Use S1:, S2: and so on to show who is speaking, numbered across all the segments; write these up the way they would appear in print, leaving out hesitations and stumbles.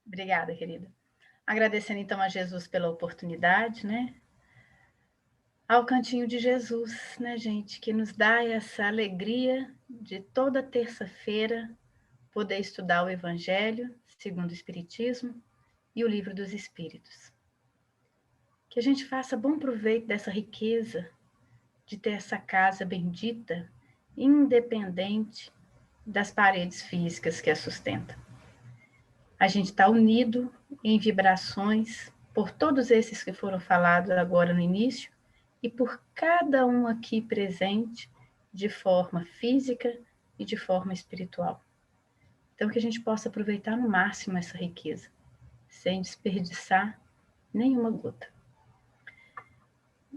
S1: Obrigada, querida. Agradecendo então a Jesus pela oportunidade, né? Ao cantinho de Jesus, né, gente, que nos dá essa alegria de toda terça-feira poder estudar o Evangelho segundo o Espiritismo e o Livro dos Espíritos. Que a gente faça bom proveito dessa riqueza de ter essa casa bendita, independente das paredes físicas que a sustentam. A gente está unido em vibrações por todos esses que foram falados agora no início e por cada um aqui presente de forma física e de forma espiritual. Então, que a gente possa aproveitar no máximo essa riqueza, sem desperdiçar nenhuma gota.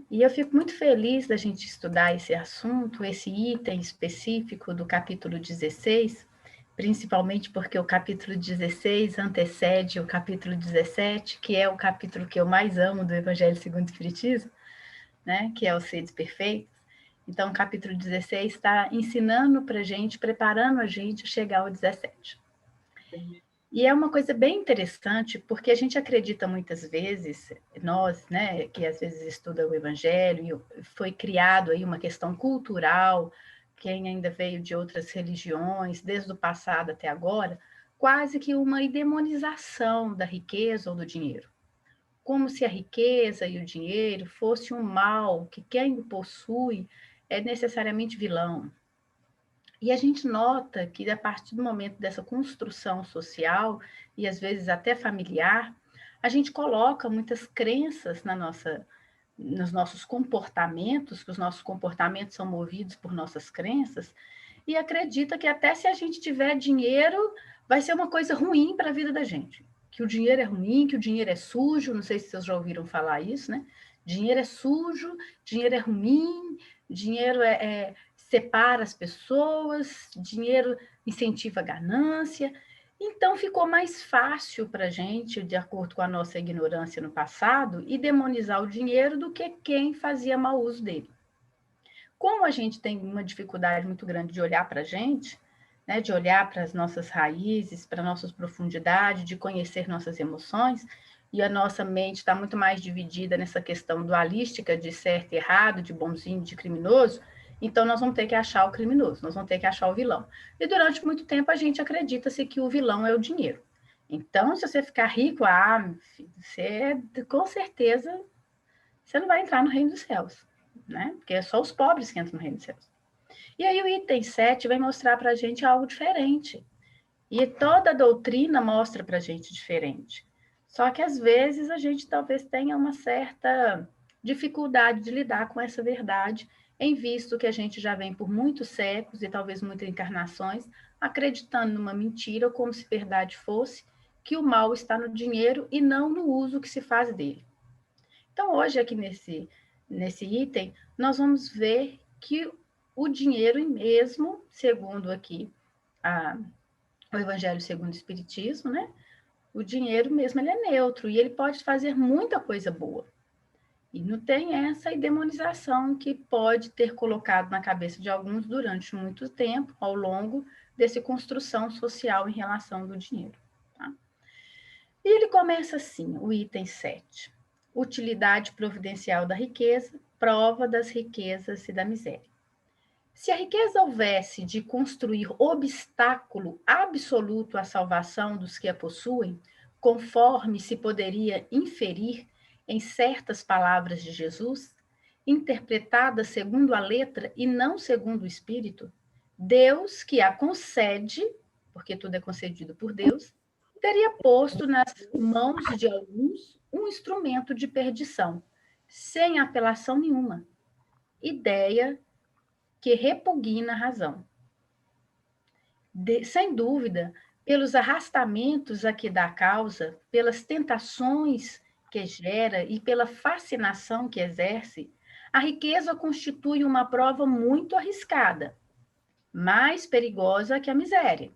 S1: E eu fico muito feliz da gente estudar esse assunto, esse item específico do capítulo 16, principalmente porque o capítulo 16 antecede o capítulo 17, que é o capítulo que eu mais amo do Evangelho segundo o Espiritismo, né, que é os seres perfeitos. Então, o capítulo 16 está ensinando para a gente, preparando a gente a chegar ao 17. E é uma coisa bem interessante, porque a gente acredita muitas vezes, nós, né, que às vezes estuda o Evangelho, e foi criado aí uma questão cultural, quem ainda veio de outras religiões, desde o passado até agora, quase que uma demonização da riqueza ou do dinheiro. Como se a riqueza e o dinheiro fosse um mal, que quem o possui é necessariamente vilão. E a gente nota que, a partir do momento dessa construção social, e às vezes até familiar, a gente coloca muitas crenças nos nossos comportamentos, que os nossos comportamentos são movidos por nossas crenças, e acredita que até se a gente tiver dinheiro, vai ser uma coisa ruim para a vida da gente. Que o dinheiro é ruim, que o dinheiro é sujo, não sei se vocês já ouviram falar isso, né? Dinheiro é sujo, dinheiro é ruim, dinheiro separa as pessoas, dinheiro incentiva a ganância. Então, ficou mais fácil para a gente, de acordo com a nossa ignorância no passado, e demonizar o dinheiro do que quem fazia mau uso dele. Como a gente tem uma dificuldade muito grande de olhar para a gente, né, de olhar para as nossas raízes, para nossas profundidades, de conhecer nossas emoções, e a nossa mente está muito mais dividida nessa questão dualística de certo e errado, de bonzinho, de criminoso, então nós vamos ter que achar o criminoso, nós vamos ter que achar o vilão. E durante muito tempo a gente acredita-se que o vilão é o dinheiro. Então, se você ficar rico, meu filho, você com certeza você não vai entrar no reino dos céus, né? Porque é só os pobres que entram no reino dos céus. E aí o item 7 vai mostrar para a gente algo diferente. E toda a doutrina mostra para a gente diferente. Só que às vezes a gente talvez tenha uma certa dificuldade de lidar com essa verdade, em visto que a gente já vem por muitos séculos e talvez muitas encarnações, acreditando numa mentira, como se verdade fosse, que o mal está no dinheiro e não no uso que se faz dele. Então, hoje, aqui nesse item, nós vamos ver que o dinheiro mesmo, segundo aqui o Evangelho segundo o Espiritismo, né? O dinheiro mesmo ele é neutro e ele pode fazer muita coisa boa. E não tem essa demonização que pode ter colocado na cabeça de alguns durante muito tempo, ao longo dessa construção social em relação do dinheiro. Tá? E ele começa assim, o item 7. Utilidade providencial da riqueza, prova das riquezas e da miséria. Se a riqueza houvesse de construir obstáculo absoluto à salvação dos que a possuem, conforme se poderia inferir em certas palavras de Jesus, interpretadas segundo a letra e não segundo o espírito, Deus que a concede, porque tudo é concedido por Deus, teria posto nas mãos de alguns um instrumento de perdição, sem apelação nenhuma. Ideia que repugna a razão. Sem dúvida, pelos arrastamentos a que dá causa, pelas tentações que gera e pela fascinação que exerce, a riqueza constitui uma prova muito arriscada, mais perigosa que a miséria.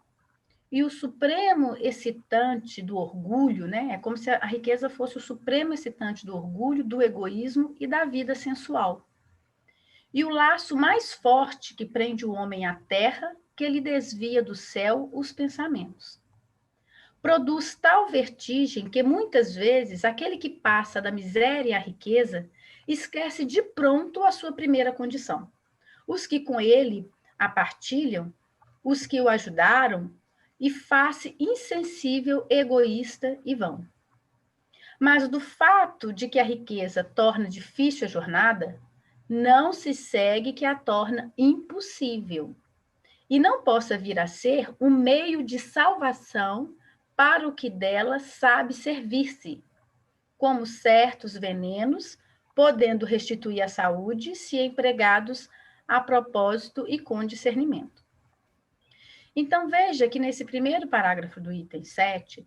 S1: E o supremo excitante do orgulho, né? É como se a riqueza fosse o supremo excitante do orgulho, do egoísmo e da vida sensual. E o laço mais forte que prende o homem à terra, que lhe desvia do céu os pensamentos. produz tal vertigem que muitas vezes aquele que passa da miséria à riqueza esquece de pronto a sua primeira condição. Os que com ele a partilham, os que o ajudaram, e faz-se insensível, egoísta e vão. Mas do fato de que a riqueza torna difícil a jornada, não se segue que a torna impossível, e não possa vir a ser um meio de salvação para o que dela sabe servir-se, como certos venenos, podendo restituir a saúde se empregados a propósito e com discernimento. Então, veja que nesse primeiro parágrafo do item 7,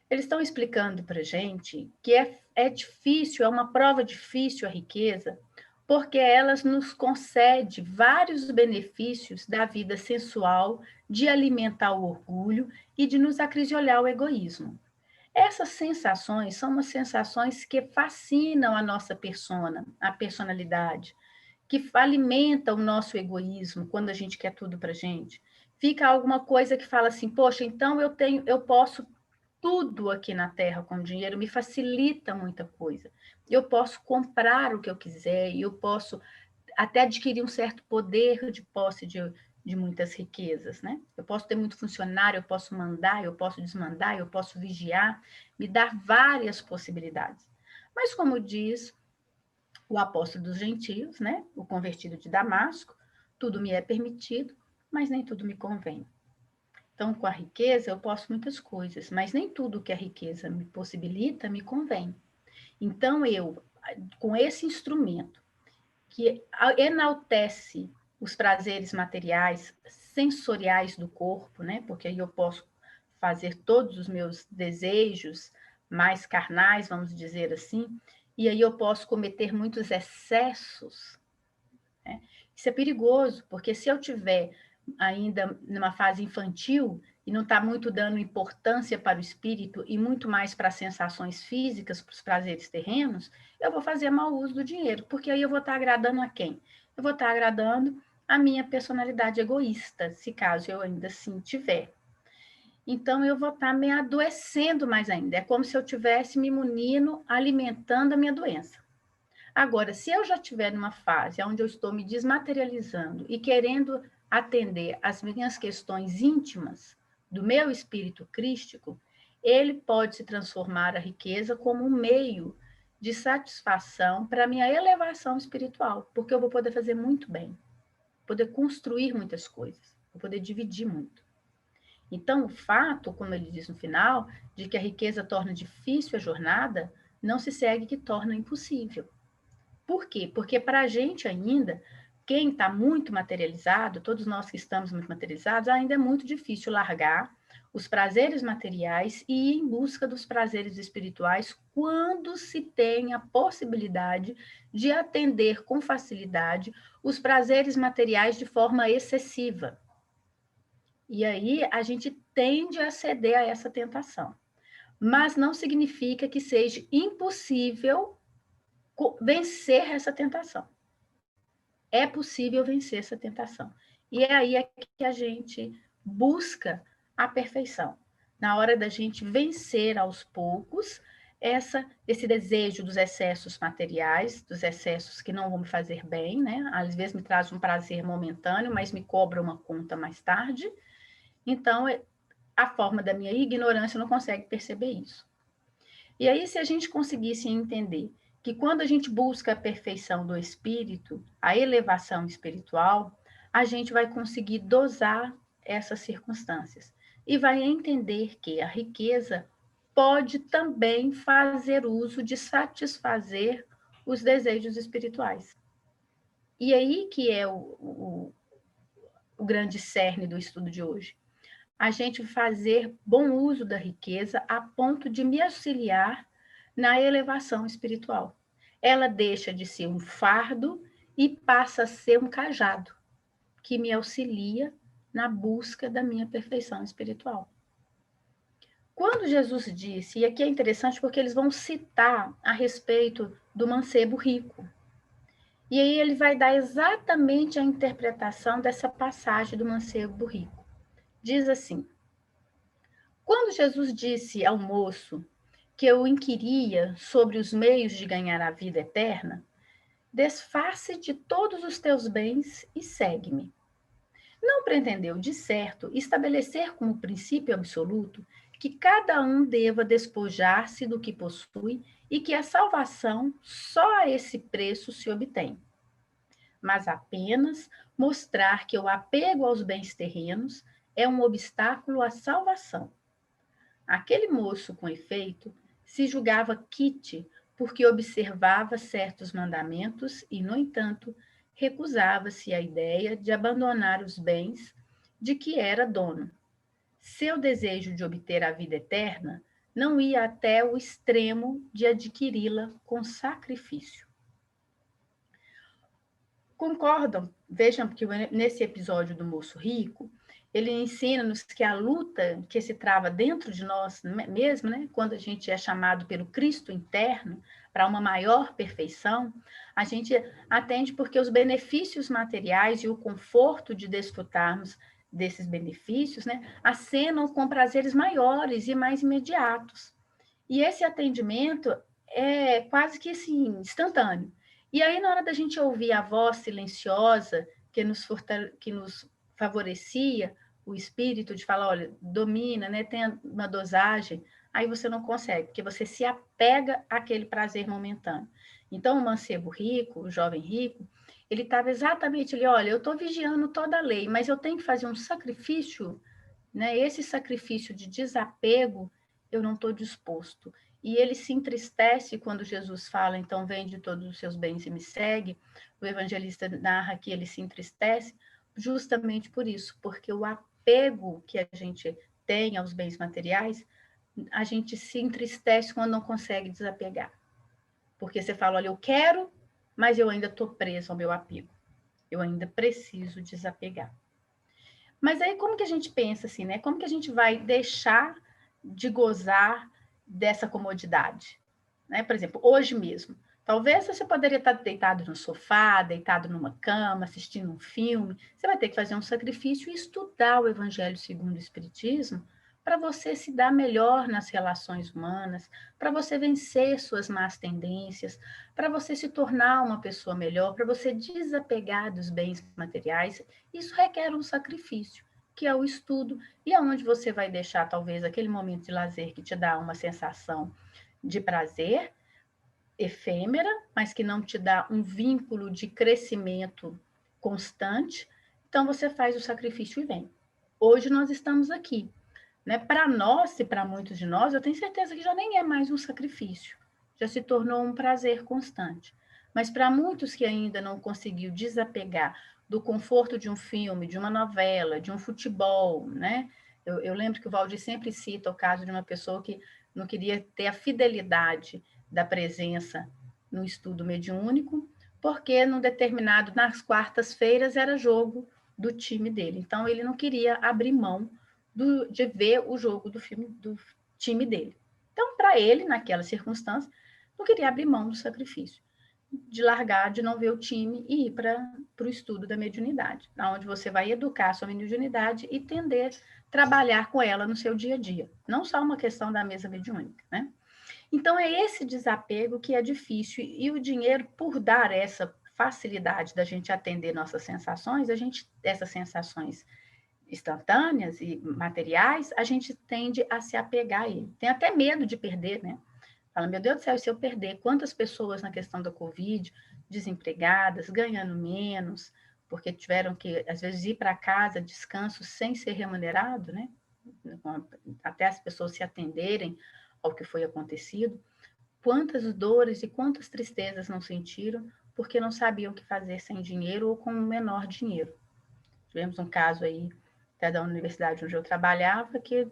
S1: eles estão explicando para a gente que é difícil, é uma prova difícil a riqueza, porque elas nos concede vários benefícios da vida sensual, de alimentar o orgulho e de nos acrisolhar o egoísmo. Essas sensações são umas sensações que fascinam a nossa persona, a personalidade, que alimenta o nosso egoísmo quando a gente quer tudo para a gente. Fica alguma coisa que fala assim, poxa, então eu posso tudo aqui na Terra com dinheiro, me facilita muita coisa. Eu posso comprar o que eu quiser, e eu posso até adquirir um certo poder de posse de muitas riquezas, né? Eu posso ter muito funcionário, eu posso mandar, eu posso desmandar, eu posso vigiar, me dá várias possibilidades. Mas como diz o apóstolo dos gentios, né? O convertido de Damasco, tudo me é permitido, mas nem tudo me convém. Então, com a riqueza, eu posso muitas coisas, mas nem tudo que a riqueza me possibilita me convém. Então, eu, com esse instrumento, que enaltece os prazeres materiais, sensoriais do corpo, né? Porque aí eu posso fazer todos os meus desejos mais carnais, vamos dizer assim, e aí eu posso cometer muitos excessos, né? Isso é perigoso, porque se eu tiver ainda numa fase infantil e não está muito dando importância para o espírito e muito mais para as sensações físicas, para os prazeres terrenos, eu vou fazer mau uso do dinheiro, porque aí eu vou estar agradando a quem? Eu vou estar agradando a minha personalidade egoísta, se caso eu ainda assim tiver. Então, eu vou estar me adoecendo mais ainda. É como se eu tivesse me munindo, alimentando a minha doença. Agora, se eu já estiver numa fase onde eu estou me desmaterializando e querendo atender às minhas questões íntimas do meu espírito crístico, ele pode se transformar a riqueza como um meio de satisfação para a minha elevação espiritual, porque eu vou poder fazer muito bem, poder construir muitas coisas, vou poder dividir muito. Então, o fato, como ele diz no final, de que a riqueza torna difícil a jornada, não se segue que torna impossível. Por quê? Porque para a gente ainda, quem está muito materializado, todos nós que estamos muito materializados, ainda é muito difícil largar os prazeres materiais e ir em busca dos prazeres espirituais quando se tem a possibilidade de atender com facilidade os prazeres materiais de forma excessiva. E aí a gente tende a ceder a essa tentação. Mas não significa que seja impossível vencer essa tentação. É possível vencer essa tentação. E é aí que a gente busca a perfeição. Na hora da gente vencer aos poucos esse desejo dos excessos materiais, dos excessos que não vão me fazer bem, né? Às vezes me traz um prazer momentâneo, mas me cobra uma conta mais tarde. Então, a forma da minha ignorância não consegue perceber isso. E aí, se a gente conseguisse entender que quando a gente busca a perfeição do espírito, a elevação espiritual, a gente vai conseguir dosar essas circunstâncias e vai entender que a riqueza pode também fazer uso de satisfazer os desejos espirituais. E aí que é o grande cerne do estudo de hoje. A gente fazer bom uso da riqueza a ponto de me auxiliar na elevação espiritual. Ela deixa de ser um fardo e passa a ser um cajado que me auxilia na busca da minha perfeição espiritual. Quando Jesus disse, e aqui é interessante porque eles vão citar a respeito do mancebo rico, e aí ele vai dar exatamente a interpretação dessa passagem do mancebo rico. Diz assim: Quando Jesus disse ao moço que eu inquiria sobre os meios de ganhar a vida eterna, desfaze de todos os teus bens e segue-me. Não pretendeu, de certo, estabelecer como princípio absoluto que cada um deva despojar-se do que possui e que a salvação só a esse preço se obtém, mas apenas mostrar que o apego aos bens terrenos é um obstáculo à salvação. Aquele moço, com efeito, se julgava quite porque observava certos mandamentos e, no entanto, recusava-se à ideia de abandonar os bens de que era dono. Seu desejo de obter a vida eterna não ia até o extremo de adquiri-la com sacrifício. Concordam? Vejam que nesse episódio do moço rico, ele ensina-nos que a luta que se trava dentro de nós mesmo, né, quando a gente é chamado pelo Cristo interno para uma maior perfeição, a gente atende porque os benefícios materiais e o conforto de desfrutarmos desses benefícios, né, acenam com prazeres maiores e mais imediatos. E esse atendimento é quase que assim, instantâneo. E aí, na hora da gente ouvir a voz silenciosa que nos favorecia o espírito de falar, olha, domina, né, tem uma dosagem, aí você não consegue, porque você se apega àquele prazer momentâneo. Então, o mancebo rico, o jovem rico, ele estava exatamente ali, olha, eu estou vigiando toda a lei, mas eu tenho que fazer um sacrifício, né? Esse sacrifício de desapego, eu não estou disposto. E ele se entristece quando Jesus fala, então vende todos os seus bens e me segue. O evangelista narra que ele se entristece justamente por isso, porque o apego que a gente tem aos bens materiais, a gente se entristece quando não consegue desapegar. Porque você fala, olha, eu quero, mas eu ainda estou preso ao meu apego. Eu ainda preciso desapegar. Mas aí como que a gente pensa assim, né? Como que a gente vai deixar de gozar dessa comodidade? Né? Por exemplo, hoje mesmo, talvez você poderia estar deitado no sofá, deitado numa cama, assistindo um filme. Você vai ter que fazer um sacrifício e estudar o Evangelho segundo o Espiritismo para você se dar melhor nas relações humanas, para você vencer suas más tendências, para você se tornar uma pessoa melhor, para você desapegar dos bens materiais. Isso requer um sacrifício, que é o estudo, e aonde você vai deixar talvez aquele momento de lazer que te dá uma sensação de prazer efêmera, mas que não te dá um vínculo de crescimento constante. Então você faz o sacrifício e vem. Hoje nós estamos aqui, né? Para nós e para muitos de nós, eu tenho certeza que já nem é mais um sacrifício, já se tornou um prazer constante. Mas para muitos que ainda não conseguiu desapegar do conforto de um filme, de uma novela, de um futebol, né? Eu lembro que o Valdir sempre cita o caso de uma pessoa que não queria ter a fidelidade da presença no estudo mediúnico, porque num determinado, nas quartas-feiras, era jogo do time dele. Então, ele não queria abrir mão de ver o jogo do filme do time dele. Então, para ele, naquela circunstância, não queria abrir mão do sacrifício, de largar, de não ver o time e ir para o estudo da mediunidade, onde você vai educar a sua mediunidade e tender a trabalhar com ela no seu dia a dia. Não só uma questão da mesa mediúnica, né? Então, é esse desapego que é difícil, e o dinheiro, por dar essa facilidade da gente atender nossas sensações, essas sensações instantâneas e materiais, a gente tende a se apegar a ele. Tem até medo de perder, né? Fala, meu Deus do céu, e se eu perder? Quantas pessoas na questão da Covid, desempregadas, ganhando menos, porque tiveram que, às vezes, ir para casa, descanso, sem ser remunerado, né? Até as pessoas se atenderem ao que foi acontecido. Quantas dores e quantas tristezas não sentiram porque não sabiam o que fazer sem dinheiro ou com o menor dinheiro. Tivemos um caso aí, até da universidade onde eu trabalhava, que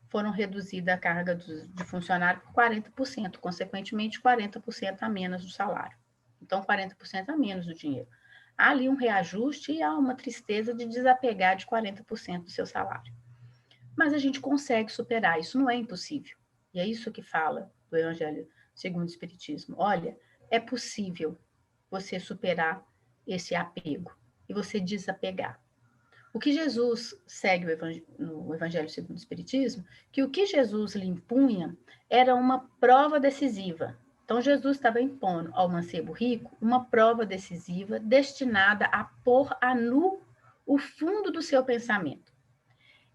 S1: foram reduzida a carga de funcionário por 40%, consequentemente 40% a menos do salário. Então, 40% a menos do dinheiro. Há ali um reajuste e há uma tristeza de desapegar de 40% do seu salário. Mas a gente consegue superar, isso não é impossível. E é isso que fala do Evangelho segundo o Espiritismo. Olha, é possível você superar esse apego e você desapegar. O que Jesus segue no Evangelho segundo o Espiritismo, que o que Jesus lhe impunha era uma prova decisiva. Então, Jesus estava impondo ao mancebo rico uma prova decisiva destinada a pôr a nu o fundo do seu pensamento.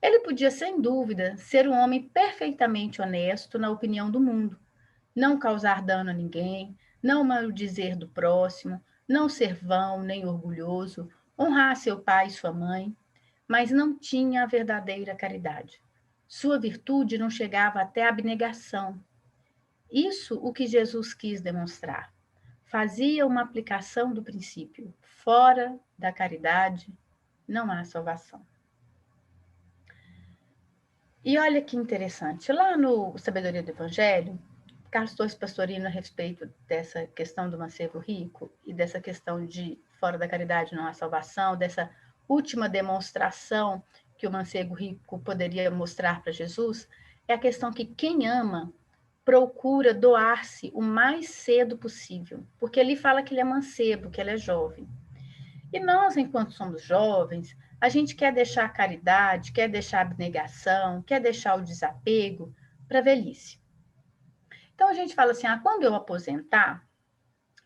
S1: Ele podia, sem dúvida, ser um homem perfeitamente honesto na opinião do mundo, não causar dano a ninguém, não maldizer do próximo, não ser vão nem orgulhoso, honrar seu pai e sua mãe, mas não tinha a verdadeira caridade. Sua virtude não chegava até a abnegação. Isso o que Jesus quis demonstrar. Fazia uma aplicação do princípio: fora da caridade não há salvação. E olha que interessante, lá no Sabedoria do Evangelho, Carlos Torres Pastorino, a respeito dessa questão do mancebo rico e dessa questão de fora da caridade não há salvação, dessa última demonstração que o mancebo rico poderia mostrar para Jesus, é a questão que quem ama procura doar-se o mais cedo possível, porque ele fala que ele é mancebo, que ele é jovem. E nós, enquanto somos jovens, a gente quer deixar a caridade, quer deixar a abnegação, quer deixar o desapego para a velhice. Então a gente fala assim: quando eu aposentar,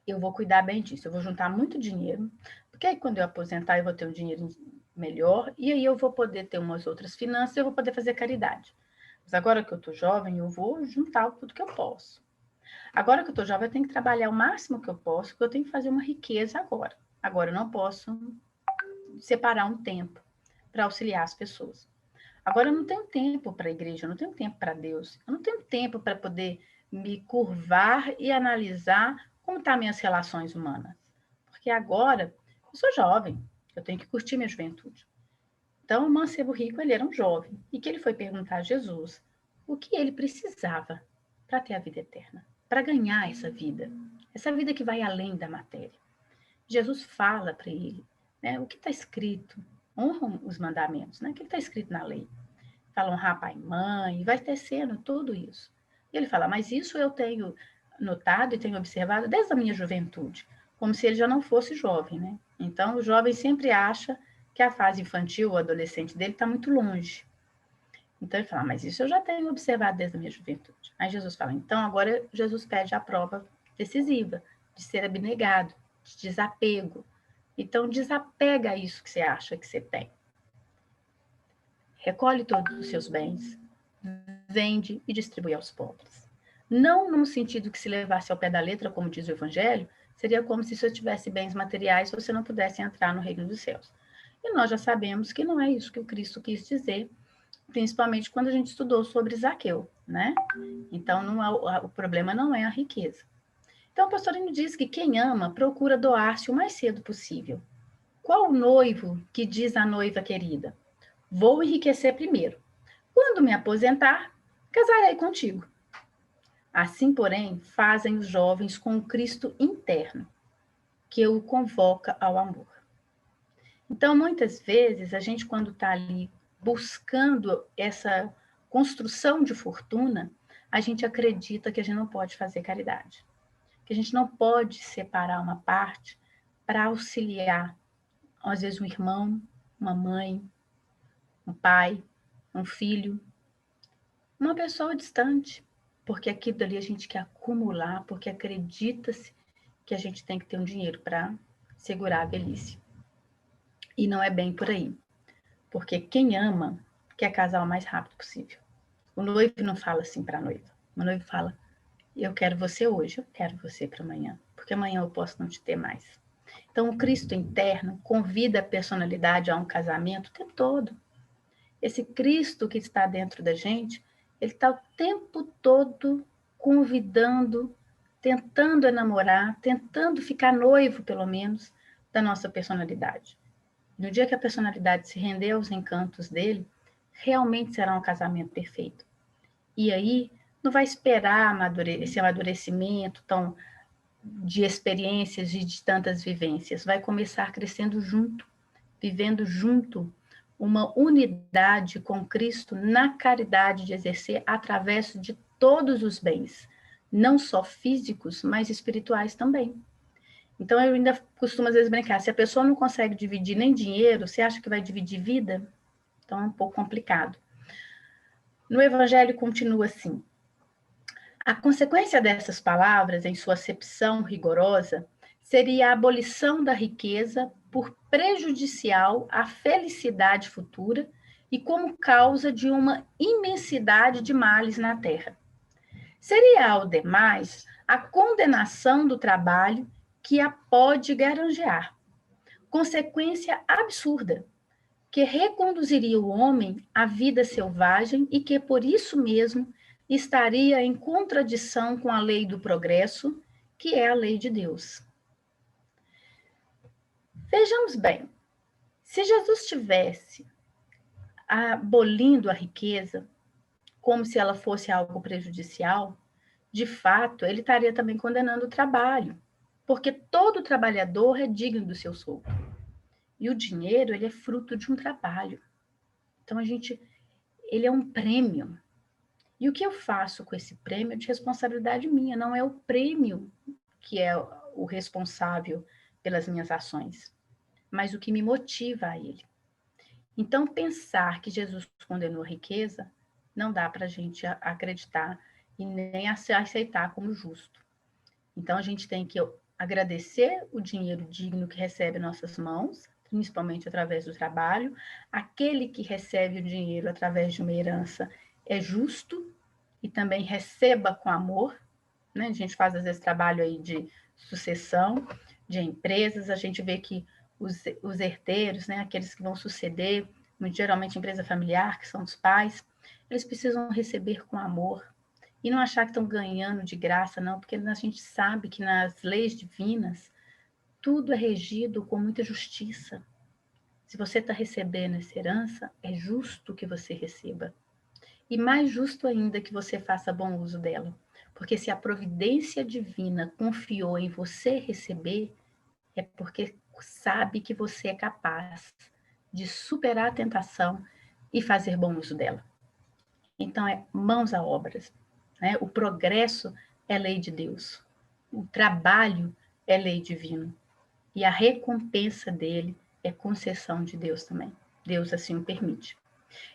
S1: eu vou cuidar bem disso, eu vou juntar muito dinheiro, porque aí quando eu aposentar eu vou ter um dinheiro melhor e aí eu vou poder ter umas outras finanças e eu vou poder fazer caridade. Mas agora que eu estou jovem, eu vou juntar tudo que eu posso. Agora que eu estou jovem, eu tenho que trabalhar o máximo que eu posso, porque eu tenho que fazer uma riqueza agora. Agora eu não posso separar um tempo para auxiliar as pessoas. Agora eu não tenho tempo para a igreja, eu não tenho tempo para Deus, eu não tenho tempo para poder me curvar e analisar como estão minhas relações humanas. Porque agora eu sou jovem, eu tenho que curtir minha juventude. Então, o mancebo rico, ele era um jovem, e que ele foi perguntar a Jesus o que ele precisava para ter a vida eterna, para ganhar essa vida que vai além da matéria. Jesus fala para ele, né, o que está escrito, honram os mandamentos, né, o que está escrito na lei. Fala honrar pai e mãe, vai tecendo tudo isso. E ele fala, mas isso eu tenho notado e tenho observado desde a minha juventude, como se ele já não fosse jovem, né? Então, o jovem sempre acha que a fase infantil ou adolescente dele está muito longe. Então, ele fala, mas isso eu já tenho observado desde a minha juventude. Aí Jesus fala, então agora Jesus pede a prova decisiva de ser abnegado, de desapego. Então, desapega a isso que você acha que você tem. Recolhe todos os seus bens, vende e distribui aos pobres. Não num sentido que se levasse ao pé da letra, como diz o Evangelho, seria como se você tivesse bens materiais você não pudesse entrar no reino dos céus. E nós já sabemos que não é isso que o Cristo quis dizer, principalmente quando a gente estudou sobre Zaqueu, né? Então, o problema não é a riqueza. Então, o pastorino diz que quem ama procura doar-se o mais cedo possível. Qual o noivo que diz à noiva querida? Vou enriquecer primeiro. Quando me aposentar, casarei contigo. Assim, porém, fazem os jovens com o Cristo interno, que o convoca ao amor. Então, muitas vezes, a gente, quando está ali buscando essa construção de fortuna, a gente acredita que a gente não pode fazer caridade, que a gente não pode separar uma parte para auxiliar, às vezes, um irmão, uma mãe, um pai, um filho, uma pessoa distante, porque aquilo dali a gente quer acumular, porque acredita-se que a gente tem que ter um dinheiro para segurar a velhice. E não é bem por aí, porque quem ama quer casar o mais rápido possível. O noivo não fala assim para a noiva. O noivo fala, eu quero você hoje, eu quero você para amanhã, porque amanhã eu posso não te ter mais. Então, o Cristo interno convida a personalidade a um casamento o tempo todo. Esse Cristo que está dentro da gente, ele está o tempo todo convidando, tentando enamorar, tentando ficar noivo, pelo menos, da nossa personalidade. No dia que a personalidade se render aos encantos dele, realmente será um casamento perfeito. E aí, não vai esperar esse amadurecimento tão de experiências e de tantas vivências. Vai começar crescendo junto, vivendo junto, uma unidade com Cristo na caridade de exercer através de todos os bens, não só físicos, mas espirituais também. Então, eu ainda costumo, às vezes, brincar. Se a pessoa não consegue dividir nem dinheiro, você acha que vai dividir vida? Então, é um pouco complicado. No Evangelho, continua assim. A consequência dessas palavras, em sua acepção rigorosa, seria a abolição da riqueza por prejudicial à felicidade futura e como causa de uma imensidade de males na terra. Seria, ao demais, a condenação do trabalho que a pode granjear, consequência absurda, que reconduziria o homem à vida selvagem e que, por isso mesmo, estaria em contradição com a lei do progresso, que é a lei de Deus. Vejamos bem, se Jesus estivesse abolindo a riqueza, como se ela fosse algo prejudicial, de fato, ele estaria também condenando o trabalho, porque todo trabalhador é digno do seu soldo. E o dinheiro, ele é fruto de um trabalho. Então, ele é um prêmio. E o que eu faço com esse prêmio é de responsabilidade minha, não é o prêmio que é o responsável pelas minhas ações, mas o que me motiva a ele. Então, pensar que Jesus condenou a riqueza, não dá para a gente acreditar e nem aceitar como justo. Então, a gente tem que agradecer o dinheiro digno que recebe em nossas mãos, principalmente através do trabalho. Aquele que recebe o dinheiro através de uma herança é justo e também receba com amor, né? A gente faz, às vezes, trabalho aí de sucessão de empresas, a gente vê que os herdeiros, né, aqueles que vão suceder, muito geralmente empresa familiar, que são os pais, eles precisam receber com amor, e não achar que estão ganhando de graça, não, porque a gente sabe que nas leis divinas, tudo é regido com muita justiça. Se você está recebendo essa herança, é justo que você receba. E mais justo ainda que você faça bom uso dela. Porque se a providência divina confiou em você receber, é porque sabe que você é capaz de superar a tentação e fazer bom uso dela. Então, é mãos à obras. Né? O progresso é lei de Deus. O trabalho é lei divina. E a recompensa dele é concessão de Deus também. Deus assim o permite.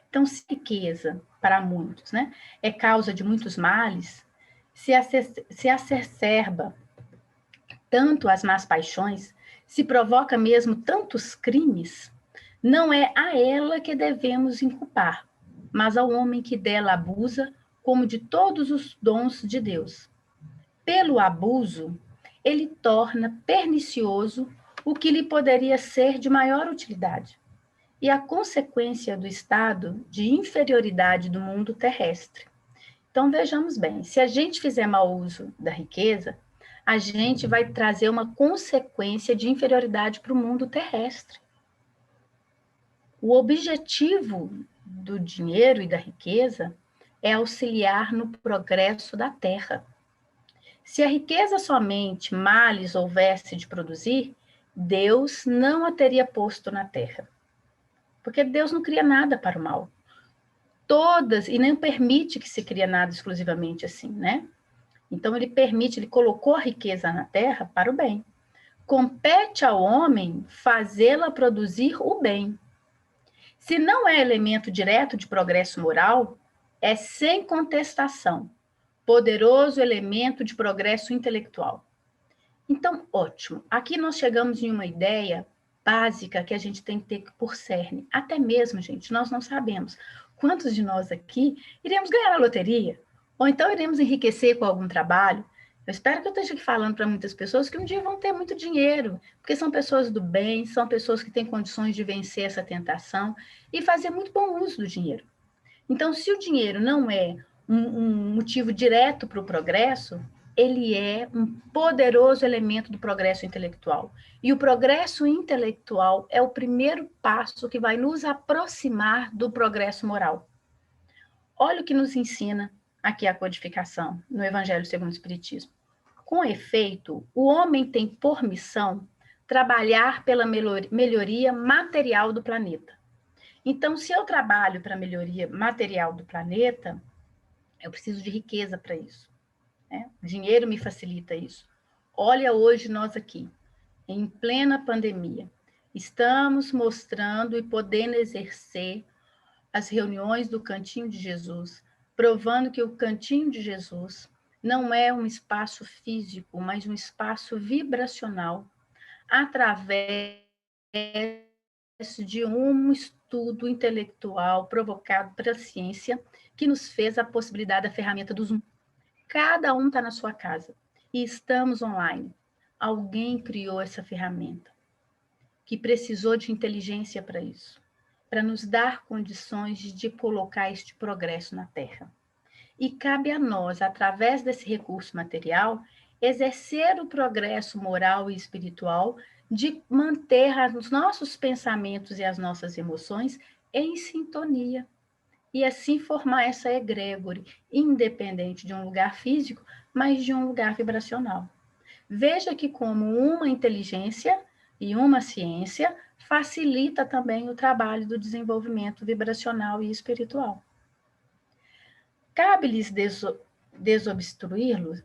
S1: Então, se riqueza, para muitos, né, é causa de muitos males, se exacerba tanto as más paixões, se provoca mesmo tantos crimes, não é a ela que devemos inculpar, mas ao homem que dela abusa, como de todos os dons de Deus. Pelo abuso, ele torna pernicioso o que lhe poderia ser de maior utilidade, e a consequência do estado de inferioridade do mundo terrestre. Então, vejamos bem, se a gente fizer mau uso da riqueza, a gente vai trazer uma consequência de inferioridade para o mundo terrestre. O objetivo do dinheiro e da riqueza é auxiliar no progresso da terra. Se a riqueza somente males houvesse de produzir, Deus não a teria posto na terra. Porque Deus não cria nada para o mal. Todas, e nem permite que se crie nada exclusivamente assim, né? Então, ele colocou a riqueza na terra para o bem. Compete ao homem fazê-la produzir o bem. Se não é elemento direto de progresso moral, é sem contestação poderoso elemento de progresso intelectual. Então, ótimo. Aqui nós chegamos em uma ideia básica que a gente tem que ter por cerne. Até mesmo, gente, nós não sabemos quantos de nós aqui iremos ganhar a loteria, ou então iremos enriquecer com algum trabalho. Eu espero que eu esteja aqui falando para muitas pessoas que um dia vão ter muito dinheiro, porque são pessoas do bem, são pessoas que têm condições de vencer essa tentação e fazer muito bom uso do dinheiro. Então, se o dinheiro não é um motivo direto para o progresso, ele é um poderoso elemento do progresso intelectual. E o progresso intelectual é o primeiro passo que vai nos aproximar do progresso moral. Olha o que nos ensina aqui a codificação no Evangelho segundo o Espiritismo. Com efeito, o homem tem por missão trabalhar pela melhoria material do planeta. Então, se eu trabalho para a melhoria material do planeta, eu preciso de riqueza para isso. Né? O dinheiro me facilita isso. Olha hoje nós aqui. em plena pandemia. Estamos mostrando e podendo exercer as reuniões do Cantinho de Jesus, provando que o Cantinho de Jesus não é um espaço físico, mas um espaço vibracional, através de um estudo intelectual provocado pela ciência, que nos fez a possibilidade da ferramenta do Zoom. Cada um está na sua casa e estamos online. Alguém criou essa ferramenta, que precisou de inteligência para isso, para nos dar condições de colocar este progresso na Terra. E cabe a nós, através desse recurso material, exercer o progresso moral e espiritual de manter os nossos pensamentos e as nossas emoções em sintonia. E assim formar essa egrégore, independente de um lugar físico, mas de um lugar vibracional. Veja que como uma inteligência e uma ciência facilita também o trabalho do desenvolvimento vibracional e espiritual. Cabe-lhes desobstruí-lo,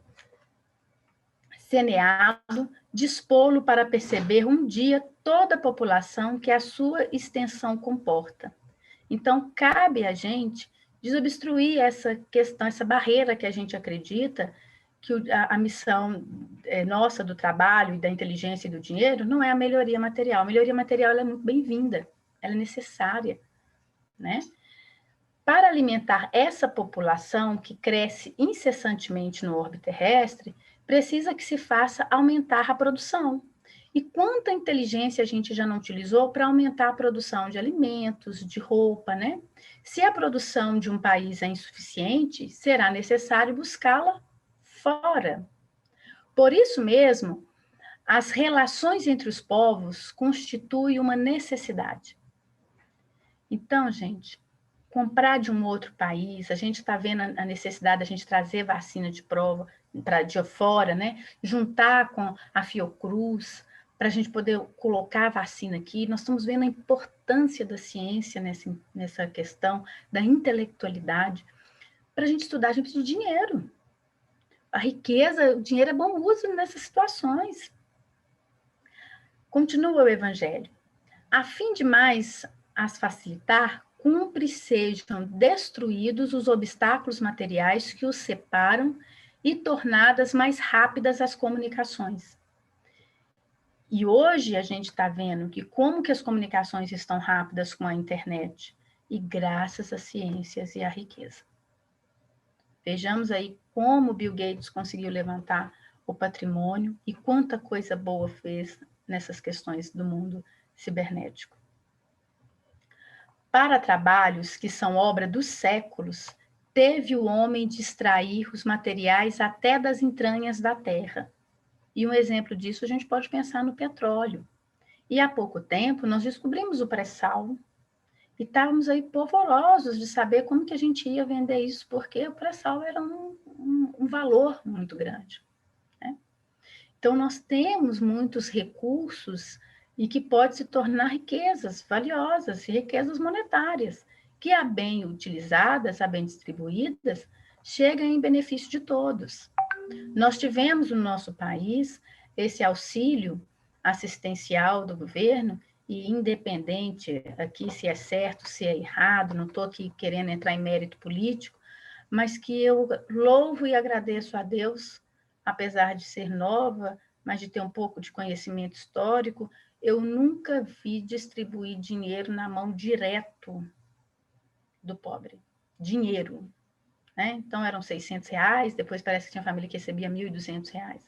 S1: semeá-lo, dispô-lo para perceber um dia toda a população que a sua extensão comporta. Então, cabe a gente desobstruir essa questão, essa barreira que a gente acredita que a missão nossa do trabalho e da inteligência e do dinheiro não é a melhoria material. A melhoria material ela é muito bem-vinda, ela é necessária, né? Para alimentar essa população que cresce incessantemente no orbe terrestre, precisa que se faça aumentar a produção. E quanta inteligência a gente já não utilizou para aumentar a produção de alimentos, de roupa, né? Se a produção de um país é insuficiente, será necessário buscá-la fora. Por isso mesmo, as relações entre os povos constituem uma necessidade. Então, gente, comprar de um outro país, a gente está vendo a necessidade da gente trazer vacina de prova de fora, né? Juntar com a Fiocruz, para a gente poder colocar a vacina aqui. Nós estamos vendo a importância da ciência nessa questão, da intelectualidade. Para a gente estudar, a gente precisa de dinheiro. A riqueza, o dinheiro é bom uso nessas situações. Continua o Evangelho. A fim de mais as facilitar, cumpre sejam destruídos os obstáculos materiais que os separam e tornadas mais rápidas as comunicações. E hoje a gente está vendo que como que as comunicações estão rápidas com a internet? E graças às ciências e à riqueza. Vejamos aí como Bill Gates conseguiu levantar o patrimônio e quanta coisa boa fez nessas questões do mundo cibernético. Para trabalhos que são obra dos séculos, teve o homem de extrair os materiais até das entranhas da terra. E um exemplo disso a gente pode pensar no petróleo. E há pouco tempo nós descobrimos o pré-sal e estávamos aí polvorosos de saber como que a gente ia vender isso, porque o pré-sal era um valor muito grande, né? Então nós temos muitos recursos e que pode se tornar riquezas valiosas, riquezas monetárias, que a bem utilizadas, a bem distribuídas, chegam em benefício de todos. Nós tivemos no nosso país esse auxílio assistencial do governo, e independente aqui se é certo, se é errado, não estou aqui querendo entrar em mérito político, mas que eu louvo e agradeço a Deus, apesar de ser nova, mas de ter um pouco de conhecimento histórico, eu nunca vi distribuir dinheiro na mão direto do pobre. Dinheiro, né? Então eram R$600, depois parece que tinha família que recebia R$1.200.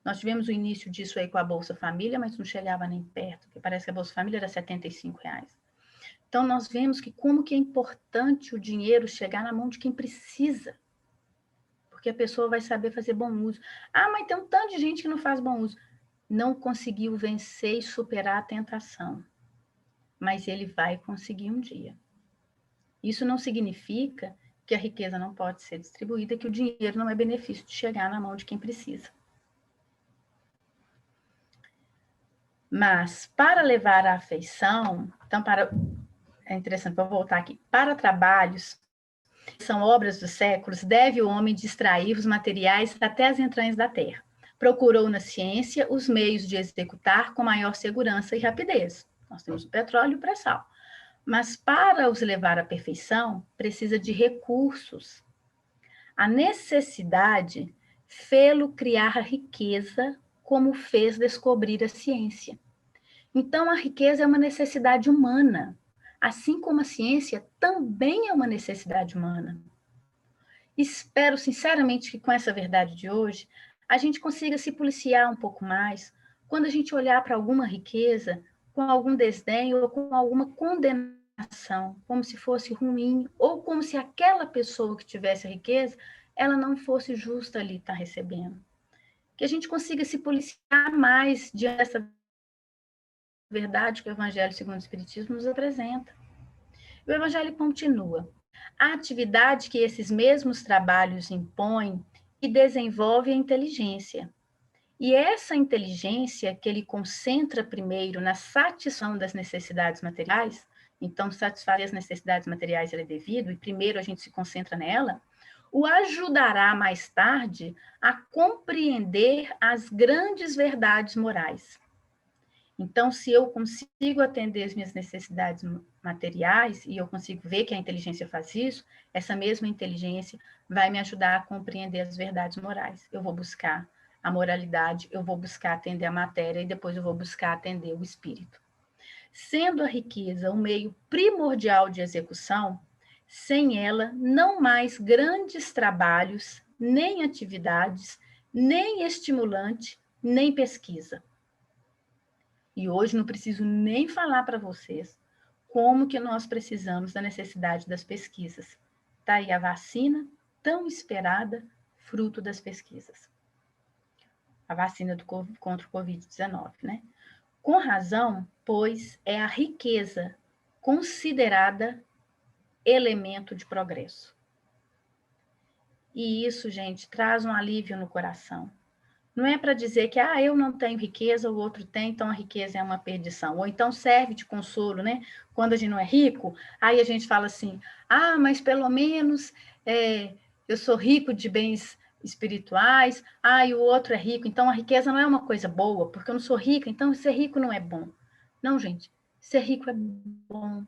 S1: Nós tivemos o início disso aí com a Bolsa Família, mas não chegava nem perto, porque parece que a Bolsa Família era R$75. Então nós vemos que como que é importante o dinheiro chegar na mão de quem precisa, porque a pessoa vai saber fazer bom uso. Ah, mas tem um tanto de gente que não faz bom uso. Não conseguiu vencer e superar a tentação, mas ele vai conseguir um dia. Isso não significa que a riqueza não pode ser distribuída, que o dinheiro não é benefício de chegar na mão de quem precisa. Mas, para levar à afeição, então, é interessante, vou voltar aqui, para trabalhos, são obras dos séculos, deve o homem distrair os materiais até as entranhas da terra. procurou na ciência os meios de executar com maior segurança e rapidez. Nós temos o petróleo e o pré-sal. Mas para os levar à perfeição, precisa de recursos. A necessidade fê-lo criar a riqueza, como fez descobrir a ciência. Então, a riqueza é uma necessidade humana, assim como a ciência também é uma necessidade humana. Espero sinceramente que com essa verdade de hoje, a gente consiga se policiar um pouco mais quando a gente olhar para alguma riqueza com algum desdém ou com alguma condenação, como se fosse ruim, ou como se aquela pessoa que tivesse a riqueza, ela não fosse justa ali estar recebendo. Que a gente consiga se policiar mais diante dessa verdade que o Evangelho segundo o Espiritismo nos apresenta. O Evangelho continua. A atividade que esses mesmos trabalhos impõem e desenvolve a inteligência. E essa inteligência que ele concentra primeiro na satisfação das necessidades materiais, então satisfazer as necessidades materiais é devido, e primeiro a gente se concentra nela, o ajudará mais tarde a compreender as grandes verdades morais. Então, se eu consigo atender as minhas necessidades materiais e eu consigo ver que a inteligência faz isso, essa mesma inteligência vai me ajudar a compreender as verdades morais. Eu vou buscar a moralidade, eu vou buscar atender a matéria e depois eu vou buscar atender o espírito. Sendo a riqueza um meio primordial de execução, sem ela, não mais grandes trabalhos, nem atividades, nem estimulante, nem pesquisa. E hoje não preciso nem falar para vocês como que nós precisamos da necessidade das pesquisas. Está aí a vacina tão esperada, fruto das pesquisas. A vacina contra o Covid-19, né? Com razão, pois é a riqueza considerada elemento de progresso. E isso, gente, traz um alívio no coração. Não é para dizer que eu não tenho riqueza, o outro tem, então a riqueza é uma perdição. Ou então serve de consolo, né? Quando a gente não é rico, aí a gente fala assim, mas pelo menos eu sou rico de bens espirituais, e o outro é rico, então a riqueza não é uma coisa boa, porque eu não sou rica, então ser rico não é bom. Não, gente, ser rico é bom.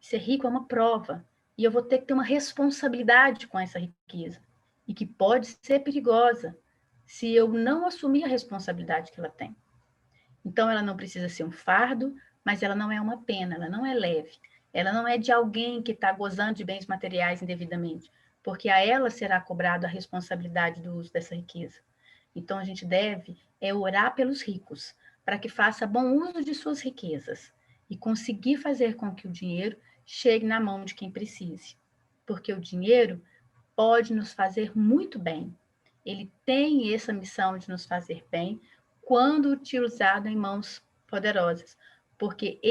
S1: Ser rico é uma prova. E eu vou ter que ter uma responsabilidade com essa riqueza. E que pode ser perigosa se eu não assumir a responsabilidade que ela tem. Então, ela não precisa ser um fardo, mas ela não é uma pena, ela não é leve. Ela não é de alguém que está gozando de bens materiais indevidamente, porque a ela será cobrada a responsabilidade do uso dessa riqueza. Então, a gente deve orar pelos ricos, para que faça bom uso de suas riquezas e conseguir fazer com que o dinheiro chegue na mão de quem precise. Porque o dinheiro pode nos fazer muito bem. Ele tem essa missão de nos fazer bem quando utilizado em mãos poderosas, porque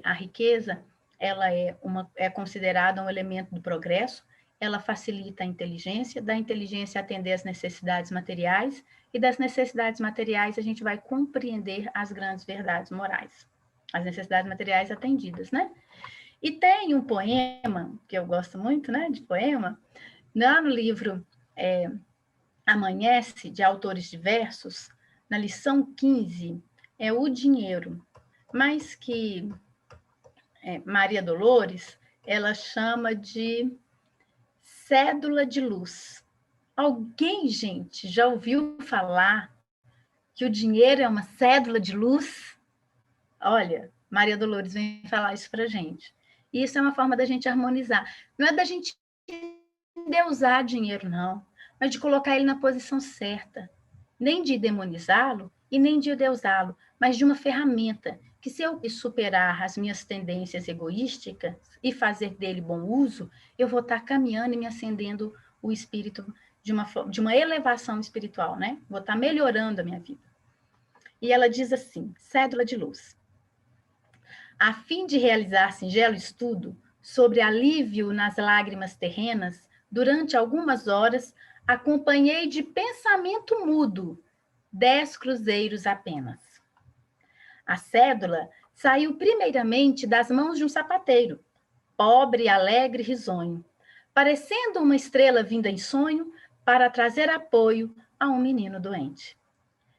S1: a riqueza, ela é considerada um elemento do progresso, ela facilita a inteligência, da inteligência atender às necessidades materiais, e das necessidades materiais a gente vai compreender as grandes verdades morais. As necessidades materiais atendidas, né? E tem um poema, que eu gosto muito, né, de poema, lá no livro Amanhece, de autores diversos, na lição 15, é o dinheiro, mas que Maria Dolores, ela chama de cédula de luz. Alguém, gente, já ouviu falar que o dinheiro é uma cédula de luz? Olha, Maria Dolores vem falar isso para gente. E isso é uma forma da gente harmonizar. Não é da gente endeusar dinheiro, não, mas de colocar ele na posição certa. Nem de demonizá-lo e nem de endeusá-lo, mas de uma ferramenta que, se eu superar as minhas tendências egoísticas e fazer dele bom uso, eu vou estar caminhando e me acendendo o espírito de uma elevação espiritual, né? Vou estar melhorando a minha vida. E ela diz assim, cédula de luz. A fim de realizar singelo estudo sobre alívio nas lágrimas terrenas, durante algumas horas, acompanhei de pensamento mudo 10 cruzeiros apenas. A cédula saiu primeiramente das mãos de um sapateiro, pobre, alegre, risonho, parecendo uma estrela vinda em sonho para trazer apoio a um menino doente.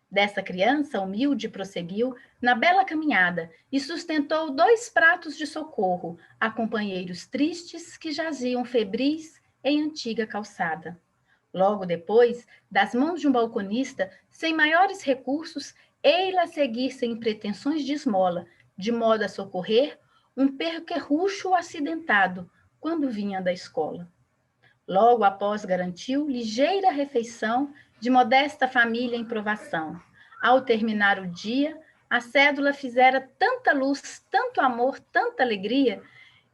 S1: Dessa criança humilde prosseguiu na bela caminhada e sustentou 2 pratos de socorro a companheiros tristes que jaziam febris em antiga calçada. Logo depois, das mãos de um balconista, sem maiores recursos, ei-la seguir sem pretensões de esmola, de modo a socorrer um perquerrucho acidentado quando vinha da escola. Logo após garantiu ligeira refeição de modesta família em provação. Ao terminar o dia, a cédula fizera tanta luz, tanto amor, tanta alegria,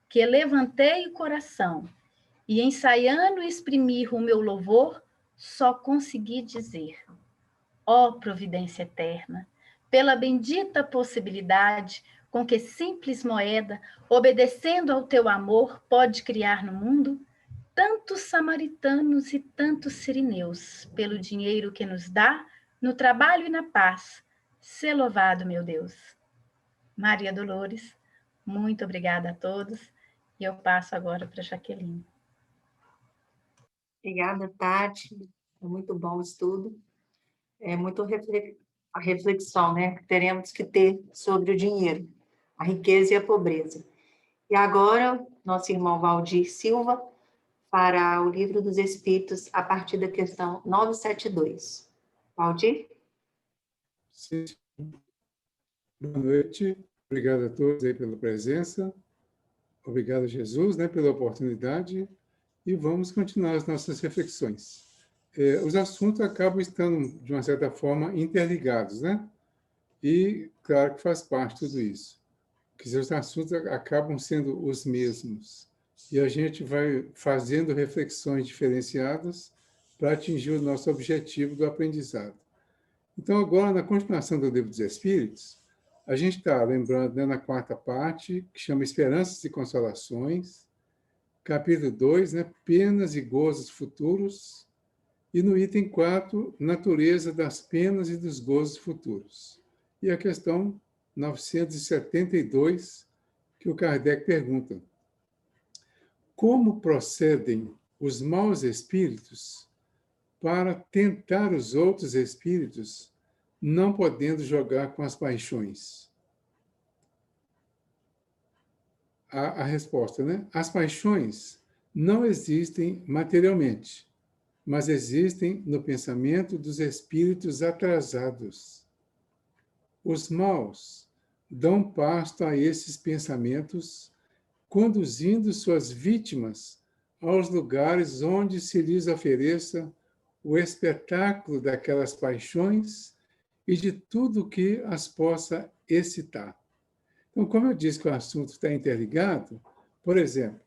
S1: que levantei o coração e, ensaiando exprimir o meu louvor, só consegui dizer: ó providência eterna, pela bendita possibilidade com que simples moeda, obedecendo ao teu amor, pode criar no mundo tantos samaritanos e tantos sirineus, pelo dinheiro que nos dá, no trabalho e na paz. Sê louvado, meu Deus. Maria Dolores, muito obrigada a todos. E eu passo agora para a Jaqueline.
S2: Obrigada, Tati. É muito bom o estudo. É muito a reflexão, né, que teremos que ter sobre o dinheiro, a riqueza e a pobreza. E agora, nosso irmão Valdir Silva, para o Livro dos Espíritos, a partir da questão 972. Valdir?
S3: Sim. Boa noite. Obrigado a todos aí pela presença. Obrigado, Jesus, né, pela oportunidade. E vamos continuar as nossas reflexões. Os assuntos acabam estando, de uma certa forma, interligados, né? E, claro, que faz parte de tudo isso. Que os assuntos acabam sendo os mesmos. E a gente vai fazendo reflexões diferenciadas para atingir o nosso objetivo do aprendizado. Então, agora, na continuação do Livro dos Espíritos, a gente está lembrando, né, na quarta parte, que chama Esperanças e Consolações, capítulo 2, né, Penas e Gozos Futuros, e no item 4, Natureza das Penas e dos Gozos Futuros. E a questão 972, que o Kardec pergunta: como procedem os maus espíritos para tentar os outros espíritos, não podendo jogar com as paixões? A resposta, né? As paixões não existem materialmente, mas existem no pensamento dos espíritos atrasados. Os maus dão pasto a esses pensamentos, conduzindo suas vítimas aos lugares onde se lhes ofereça o espetáculo daquelas paixões e de tudo que as possa excitar. Então, como eu disse que o assunto está interligado, por exemplo,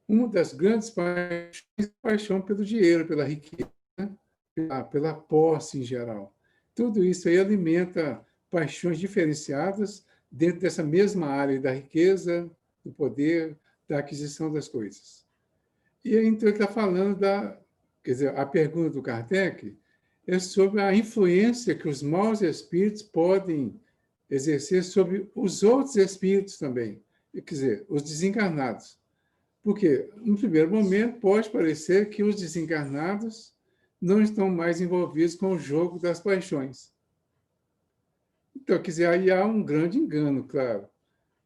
S3: uma das grandes paixões é a paixão pelo dinheiro, pela riqueza, né? pela posse em geral. Tudo isso aí alimenta paixões diferenciadas dentro dessa mesma área da riqueza, do poder, da aquisição das coisas. E aí, então, ele está falando quer dizer, a pergunta do Kardec é sobre a influência que os maus espíritos podem exercer sobre os outros espíritos também, quer dizer, os desencarnados. Porque, no primeiro momento, pode parecer que os desencarnados não estão mais envolvidos com o jogo das paixões. Então, quer dizer, aí há um grande engano, claro.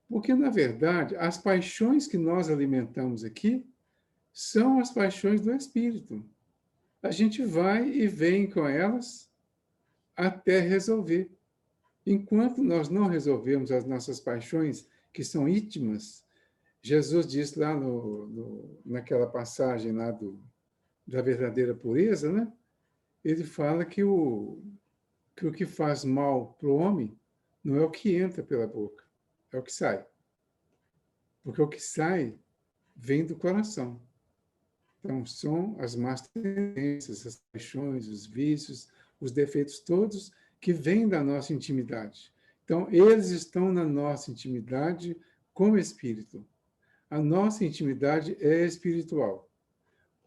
S3: Porque, na verdade, as paixões que nós alimentamos aqui são as paixões do espírito. A gente vai e vem com elas até resolver. Enquanto nós não resolvemos as nossas paixões, que são íntimas, Jesus diz lá naquela passagem lá da verdadeira pureza, né? Ele fala que o que faz mal para o homem não é o que entra pela boca, é o que sai. Porque o que sai vem do coração. Então, são as más tendências, as paixões, os vícios, os defeitos todos que vêm da nossa intimidade. Então, eles estão na nossa intimidade como espírito. A nossa intimidade é espiritual.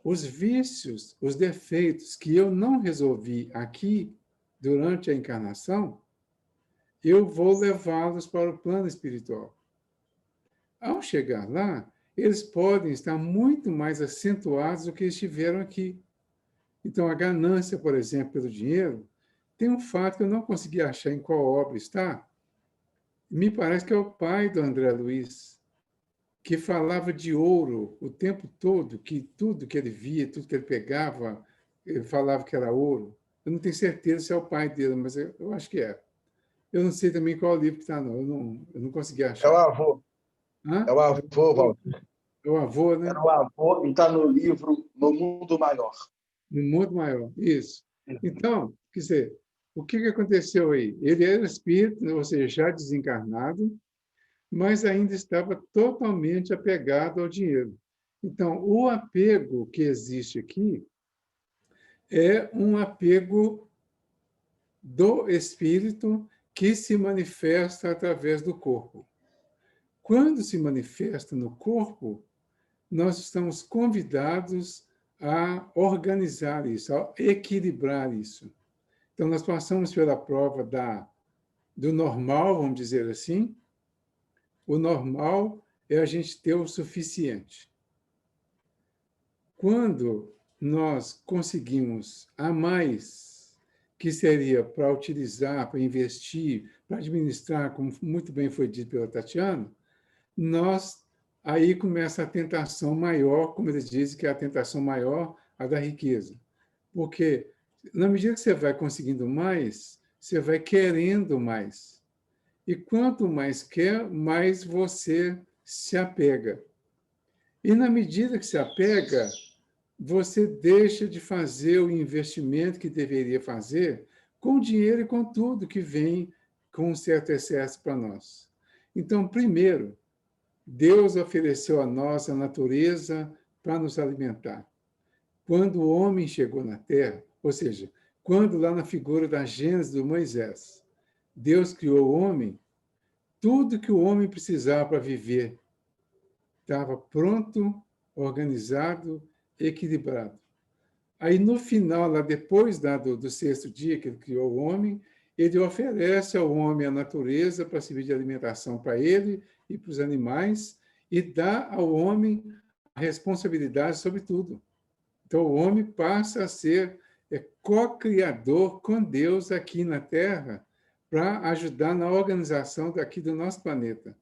S3: Os vícios, os defeitos que eu não resolvi aqui durante a encarnação, eu vou levá-los para o plano espiritual. Ao chegar lá, eles podem estar muito mais acentuados do que estiveram aqui. Então, a ganância, por exemplo, pelo dinheiro, Tem um fato que eu não consegui achar em qual obra está, me parece que é o pai do André Luiz, que falava de ouro o tempo todo, que tudo que ele via, tudo que ele pegava, ele falava que era ouro. Eu não tenho certeza se é o pai dele, mas eu acho que é. Eu não sei também qual livro que está, não. Eu não consegui
S4: É o
S3: achar.
S4: avô.
S3: Hã?
S4: É o avô, Walter.
S3: É o avô,
S4: Era
S3: né?
S4: o avô e está no livro No Mundo Maior.
S3: No mundo maior. Isso. Então, quer dizer, o que aconteceu aí? Ele era espírito, ou seja, já desencarnado, mas ainda estava totalmente apegado ao dinheiro. Então, o apego que existe aqui é um apego do espírito que se manifesta através do corpo. Quando se manifesta no corpo, nós estamos convidados a organizar isso, a equilibrar isso. Então, nós passamos pela prova do normal, vamos dizer assim. O normal é a gente ter o suficiente. Quando nós conseguimos a mais, que seria para utilizar, para investir, para administrar, como muito bem foi dito pela Tatiana, aí começa a tentação maior, como eles dizem, que é a tentação maior, a da riqueza. Porque, na medida que você vai conseguindo mais, você vai querendo mais. E quanto mais quer, mais você se apega. E na medida que se apega, você deixa de fazer o investimento que deveria fazer com o dinheiro e com tudo que vem com um certo excesso para nós. Então, primeiro, Deus ofereceu a nós a natureza para nos alimentar. Quando o homem chegou na Terra, ou seja, quando lá na figura da Gênesis do Moisés, Deus criou o homem, tudo que o homem precisava para viver estava pronto, organizado, equilibrado. Aí, no final, lá depois do sexto dia que ele criou o homem, ele oferece ao homem a natureza para servir de alimentação para ele e para os animais, e dá ao homem a responsabilidade sobre tudo. Então, o homem passa a ser co-criador com Deus aqui na Terra para ajudar na organização daqui do nosso planeta.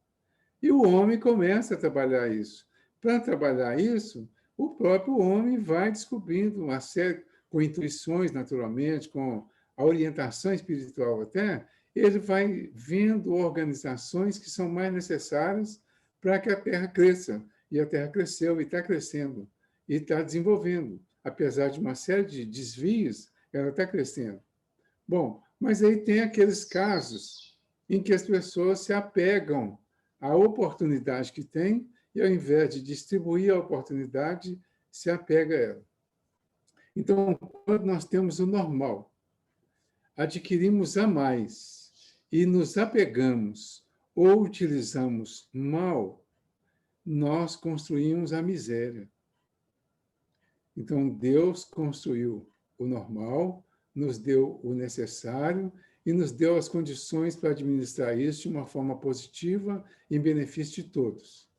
S3: E o homem começa a trabalhar isso. Para trabalhar isso, o próprio homem vai descobrindo uma série, com intuições, naturalmente, com a orientação espiritual até, ele vai vendo organizações que são mais necessárias para que a Terra cresça. E a Terra cresceu e está crescendo, e está desenvolvendo. Apesar de uma série de desvios, ela está crescendo. Bom, mas aí tem aqueles casos em que as pessoas se apegam à oportunidade que têm e, ao invés de distribuir a oportunidade, se apega a ela. Então, quando nós temos o normal, adquirimos a mais e nos apegamos ou utilizamos mal, nós construímos a miséria. Então, Deus construiu o normal, nos deu o necessário e nos deu as condições para administrar isso de uma forma positiva, em benefício de todos.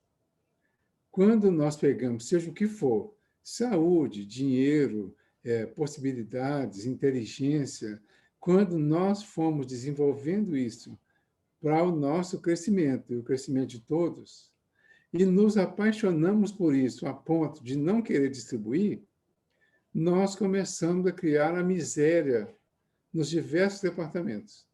S3: Quando nós pegamos, seja o que for, saúde, dinheiro, possibilidades, inteligência, quando nós fomos desenvolvendo isso para o nosso crescimento e o crescimento de todos, e nos apaixonamos por isso a ponto de não querer distribuir, nós começamos a criar a miséria nos diversos departamentos.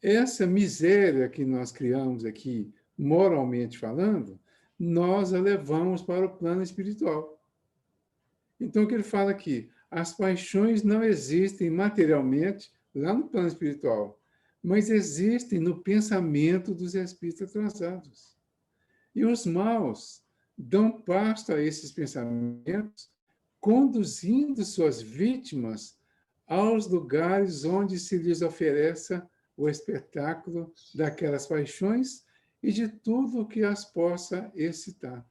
S3: Essa miséria que nós criamos aqui, moralmente falando, nós a levamos para o plano espiritual. Então, o que ele fala aqui? As paixões não existem materialmente lá no plano espiritual, mas existem no pensamento dos espíritos atrasados. E os maus dão pasto a esses pensamentos, conduzindo suas vítimas aos lugares onde se lhes ofereça o espetáculo daquelas paixões e de tudo o que as possa excitar.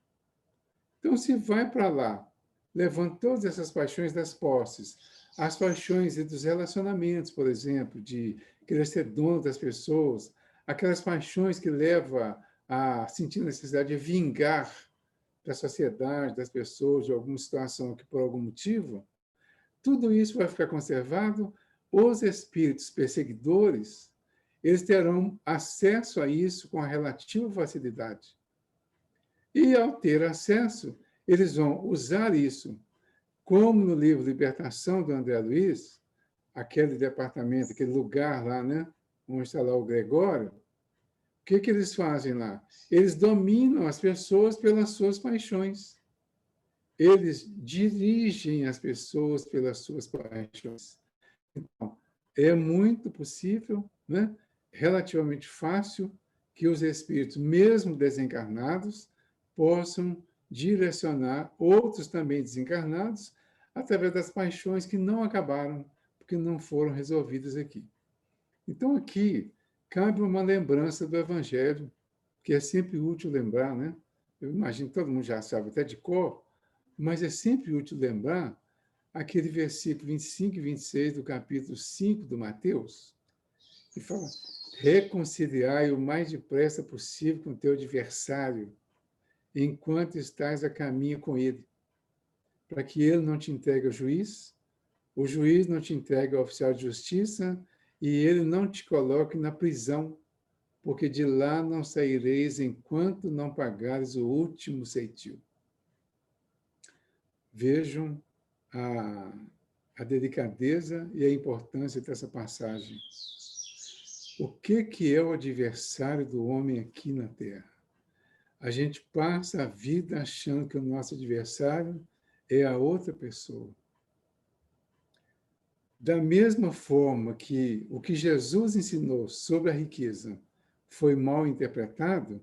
S3: Então, se vai para lá, levando todas essas paixões das posses, as paixões dos relacionamentos, por exemplo, de querer ser dono das pessoas, aquelas paixões que levam a sentir necessidade de vingar da sociedade, das pessoas, de alguma situação que por algum motivo, tudo isso vai ficar conservado, os espíritos perseguidores, eles terão acesso a isso com a relativa facilidade. E, ao ter acesso, eles vão usar isso, como no livro Libertação, do André Luiz, aquele departamento, aquele lugar lá, né, onde está lá o Gregório. O que eles fazem lá? Eles dominam as pessoas pelas suas paixões. Eles dirigem as pessoas pelas suas paixões. Então, é muito possível, né, relativamente fácil, que os espíritos, mesmo desencarnados, possam direcionar outros também desencarnados através das paixões que não acabaram, porque não foram resolvidas aqui. Então, aqui, cabe uma lembrança do Evangelho, que é sempre útil lembrar, né? Eu imagino que todo mundo já sabe até de cor, mas é sempre útil lembrar aquele versículo 25 e 26 do capítulo 5 do Mateus, que fala: reconciliai o mais depressa possível com o teu adversário, enquanto estás a caminho com ele, para que ele não te entregue ao juiz, o juiz não te entregue ao oficial de justiça, e ele não te coloque na prisão, porque de lá não saireis enquanto não pagares o último ceitil. Vejam a delicadeza e a importância dessa passagem. O que é o adversário do homem aqui na Terra? A gente passa a vida achando que o nosso adversário é a outra pessoa. Da mesma forma que o que Jesus ensinou sobre a riqueza foi mal interpretado,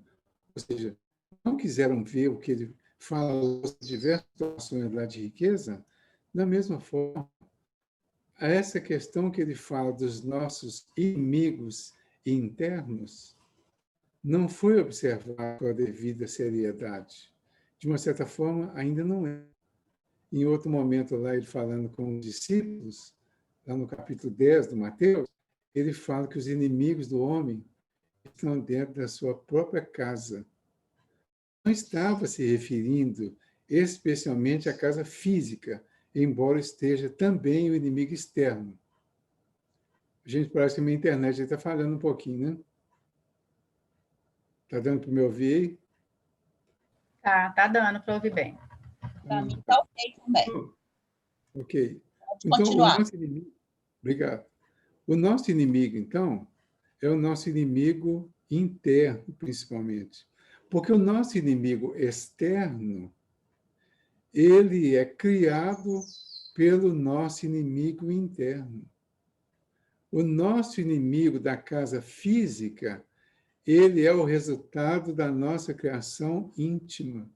S3: ou seja, não quiseram ver o que ele fala em diversas situações lá de riqueza, da mesma forma, essa questão que ele fala dos nossos inimigos internos não foi observada com a devida seriedade. De uma certa forma, ainda não é. Em outro momento, lá ele falando com os discípulos, lá no capítulo 10 do Mateus, ele fala que os inimigos do homem estão dentro da sua própria casa. Não estava se referindo especialmente à casa física, embora esteja também o inimigo externo. Gente, parece que a minha internet está falhando um pouquinho, né? Está dando para me ouvir aí?
S1: Tá dando para ouvir bem.
S5: Para mim está ok também.
S3: Ok.
S5: Pode
S3: Então,
S5: continuar.
S3: o nosso inimigo... Obrigado. O nosso inimigo, então, é o nosso inimigo interno, principalmente. Porque o nosso inimigo externo, ele é criado pelo nosso inimigo interno. O nosso inimigo da casa física, ele é o resultado da nossa criação íntima.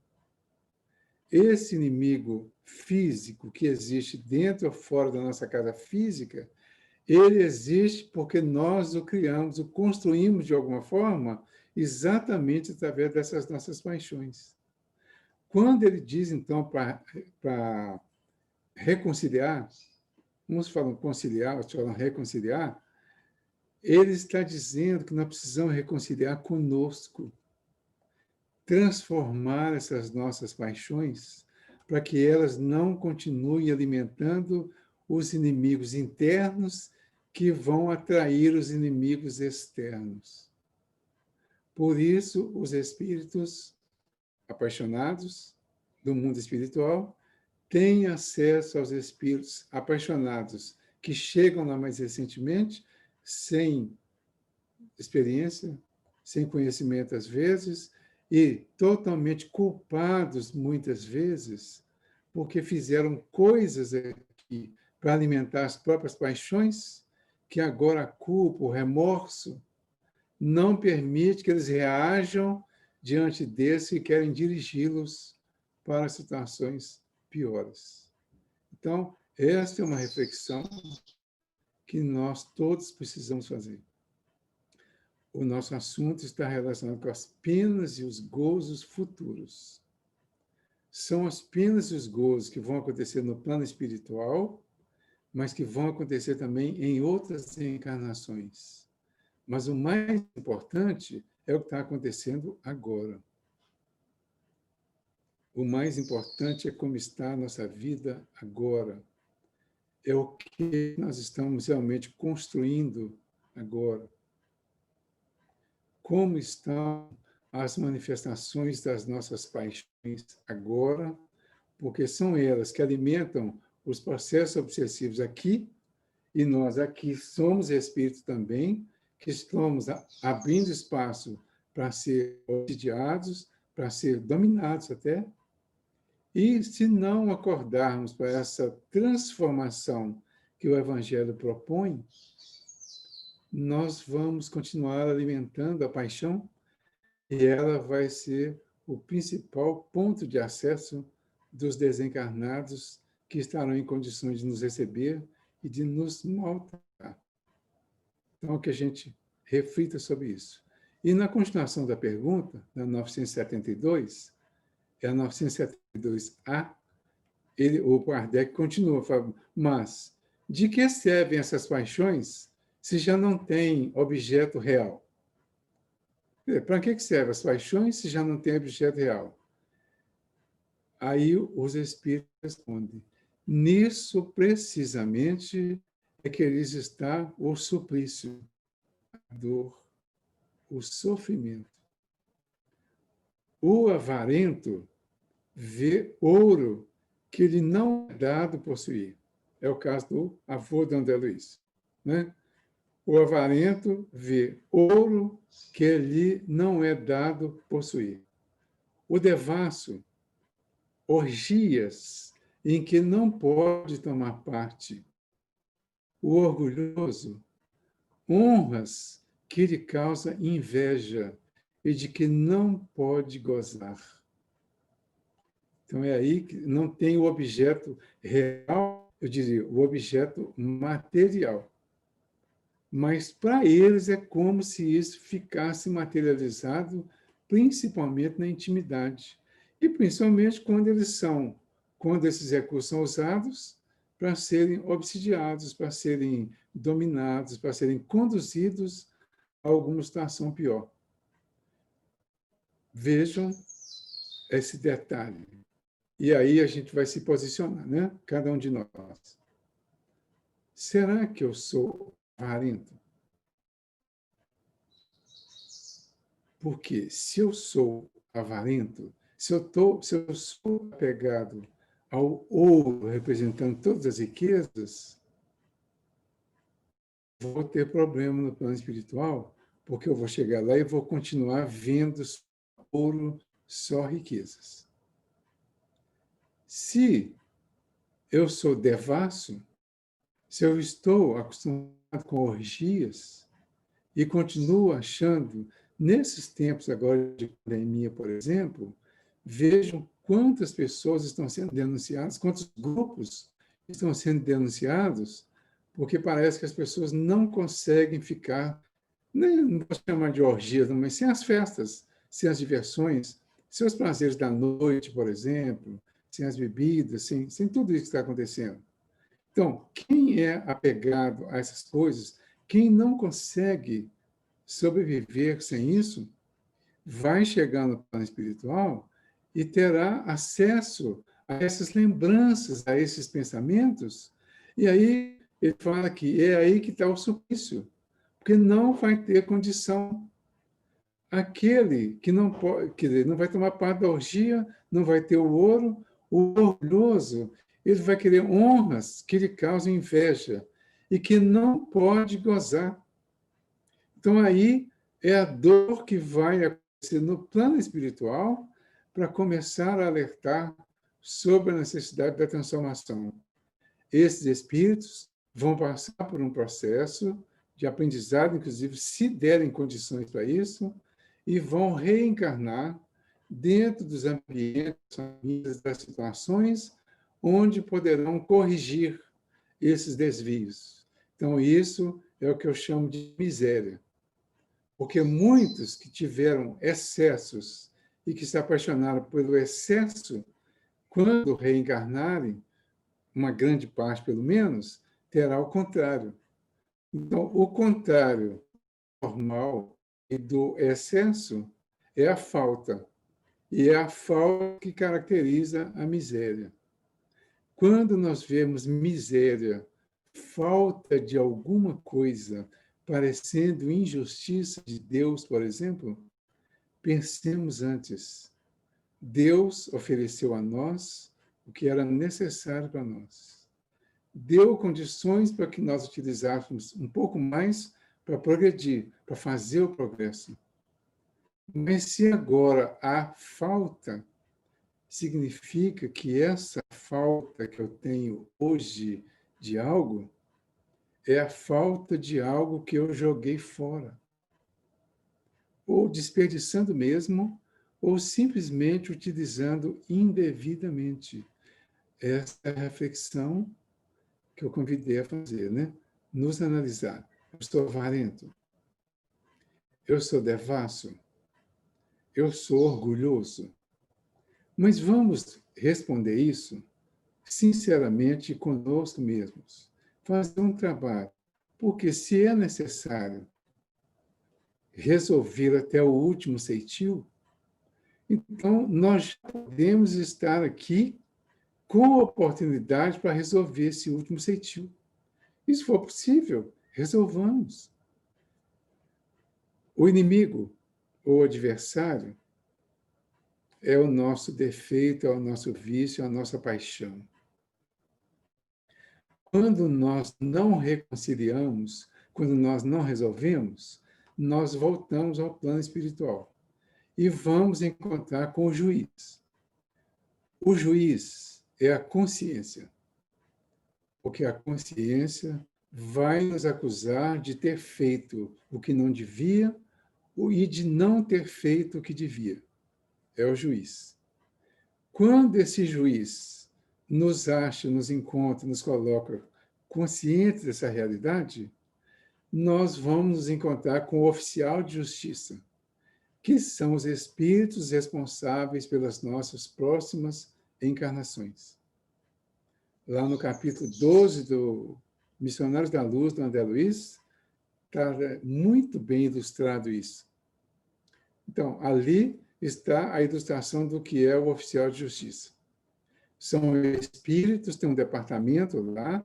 S3: Esse inimigo físico que existe dentro ou fora da nossa casa física, ele existe porque nós o criamos, o construímos de alguma forma, exatamente através dessas nossas paixões. Quando ele diz, então, para reconciliar, uns falam conciliar, outros falam reconciliar, ele está dizendo que nós precisamos reconciliar conosco, transformar essas nossas paixões para que elas não continuem alimentando os inimigos internos que vão atrair os inimigos externos. Por isso, os espíritos apaixonados do mundo espiritual têm acesso aos espíritos apaixonados que chegam lá mais recentemente, sem experiência, sem conhecimento às vezes, e totalmente culpados muitas vezes, porque fizeram coisas aqui para alimentar as próprias paixões, que agora a culpa, o remorso, não permite que eles reajam diante desse e querem dirigi-los para situações piores. Então, esta é uma reflexão que nós todos precisamos fazer. O nosso assunto está relacionado com as penas e os gozos futuros. São as penas e os gozos que vão acontecer no plano espiritual, mas que vão acontecer também em outras encarnações. Mas o mais importante é o que está acontecendo agora. O mais importante é como está a nossa vida agora. é o que nós estamos realmente construindo agora. Como estão as manifestações das nossas paixões agora, porque são elas que alimentam os processos obsessivos aqui, e nós aqui somos espíritos também, que estamos abrindo espaço para ser obsidiados, para ser dominados até. E se não acordarmos para essa transformação que o Evangelho propõe, nós vamos continuar alimentando a paixão e ela vai ser o principal ponto de acesso dos desencarnados que estarão em condições de nos receber e de nos maltratar. Então, que a gente reflita sobre isso. E na continuação da pergunta, na 972, é a 972A, o Kardec continua falando, mas de que servem essas paixões se já não tem objeto real? Para que servem as paixões se já não tem objeto real? Aí os espíritos respondem, nisso precisamente é que eles está o suplício, a dor, o sofrimento. O avarento vê ouro que lhe não é dado possuir. É o caso do avô de André Luiz, né? O avarento vê ouro que lhe não é dado possuir. O devasso, orgias em que não pode tomar parte. O orgulhoso, honras que lhe causa inveja e de que não pode gozar. Então, é aí que não tem o objeto real, eu diria, o objeto material. Mas, para eles, é como se isso ficasse materializado, principalmente na intimidade. E, principalmente, quando esses recursos são usados para serem obsidiados, para serem dominados, para serem conduzidos a alguma situação pior. Vejam esse detalhe. E aí a gente vai se posicionar, né? Cada um de nós. Será que eu sou avarento? Porque se eu sou avarento, se eu sou apegado ao ouro representando todas as riquezas, vou ter problema no plano espiritual, porque eu vou chegar lá e vou continuar vendo ouro, só riquezas. Se eu sou devasso, se eu estou acostumado com orgias e continuo achando, nesses tempos agora de pandemia, por exemplo, vejam quantas pessoas estão sendo denunciadas, quantos grupos estão sendo denunciados, porque parece que as pessoas não conseguem ficar, não posso chamar de orgias, mas sem as festas, sem as diversões, sem os prazeres da noite, por exemplo, sem as bebidas, sem tudo isso que está acontecendo. Então, quem é apegado a essas coisas, quem não consegue sobreviver sem isso, vai chegar no plano espiritual e terá acesso a essas lembranças, a esses pensamentos, e aí ele fala que é aí que está o suplício, porque não vai ter condição. Aquele que não pode, quer dizer, não vai tomar parte da orgia, não vai ter o ouro, o orgulhoso, ele vai querer honras que lhe causam inveja e que não pode gozar. Então, aí é a dor que vai acontecer no plano espiritual para começar a alertar sobre a necessidade da transformação. Esses espíritos vão passar por um processo de aprendizado, inclusive, se derem condições para isso, e vão reencarnar dentro dos ambientes, famílias, das situações onde poderão corrigir esses desvios. Então, isso é o que eu chamo de miséria. Porque muitos que tiveram excessos e que se apaixonaram pelo excesso, quando reencarnarem, uma grande parte pelo menos, terá o contrário. Então, o contrário normal e do excesso é a falta. E é a falta que caracteriza a miséria. Quando nós vemos miséria falta de alguma coisa, parecendo injustiça de Deus, por exemplo, pensemos antes. Deus ofereceu a nós o que era necessário para nós. Deu condições para que nós utilizássemos um pouco mais para progredir, para fazer o progresso. Mas se agora há falta, significa que essa falta que eu tenho hoje de algo é a falta de algo que eu joguei fora. Ou desperdiçando mesmo, ou simplesmente utilizando indevidamente. Essa é a reflexão que eu convidei a fazer, né? Nos analisar. Eu sou avarento? Eu sou devasso? Eu sou orgulhoso? Mas vamos responder isso sinceramente conosco mesmos. Fazer um trabalho. Porque se é necessário resolver até o último ceitil, então nós já podemos estar aqui com oportunidade para resolver esse último ceitil. E se for possível, resolvamos. O inimigo, ou adversário, é o nosso defeito, é o nosso vício, é a nossa paixão. Quando nós não reconciliamos, quando nós não resolvemos, nós voltamos ao plano espiritual e vamos encontrar com o juiz. O juiz é a consciência, porque a consciência vai nos acusar de ter feito o que não devia e de não ter feito o que devia. É o juiz. Quando esse juiz nos acha, nos encontra, nos coloca conscientes dessa realidade, nós vamos nos encontrar com o oficial de justiça, que são os espíritos responsáveis pelas nossas próximas encarnações. Lá no capítulo 12 do Missionários da Luz, do André Luiz, está muito bem ilustrado isso. Então, ali está a ilustração do que é o oficial de justiça. São espíritos, tem um departamento lá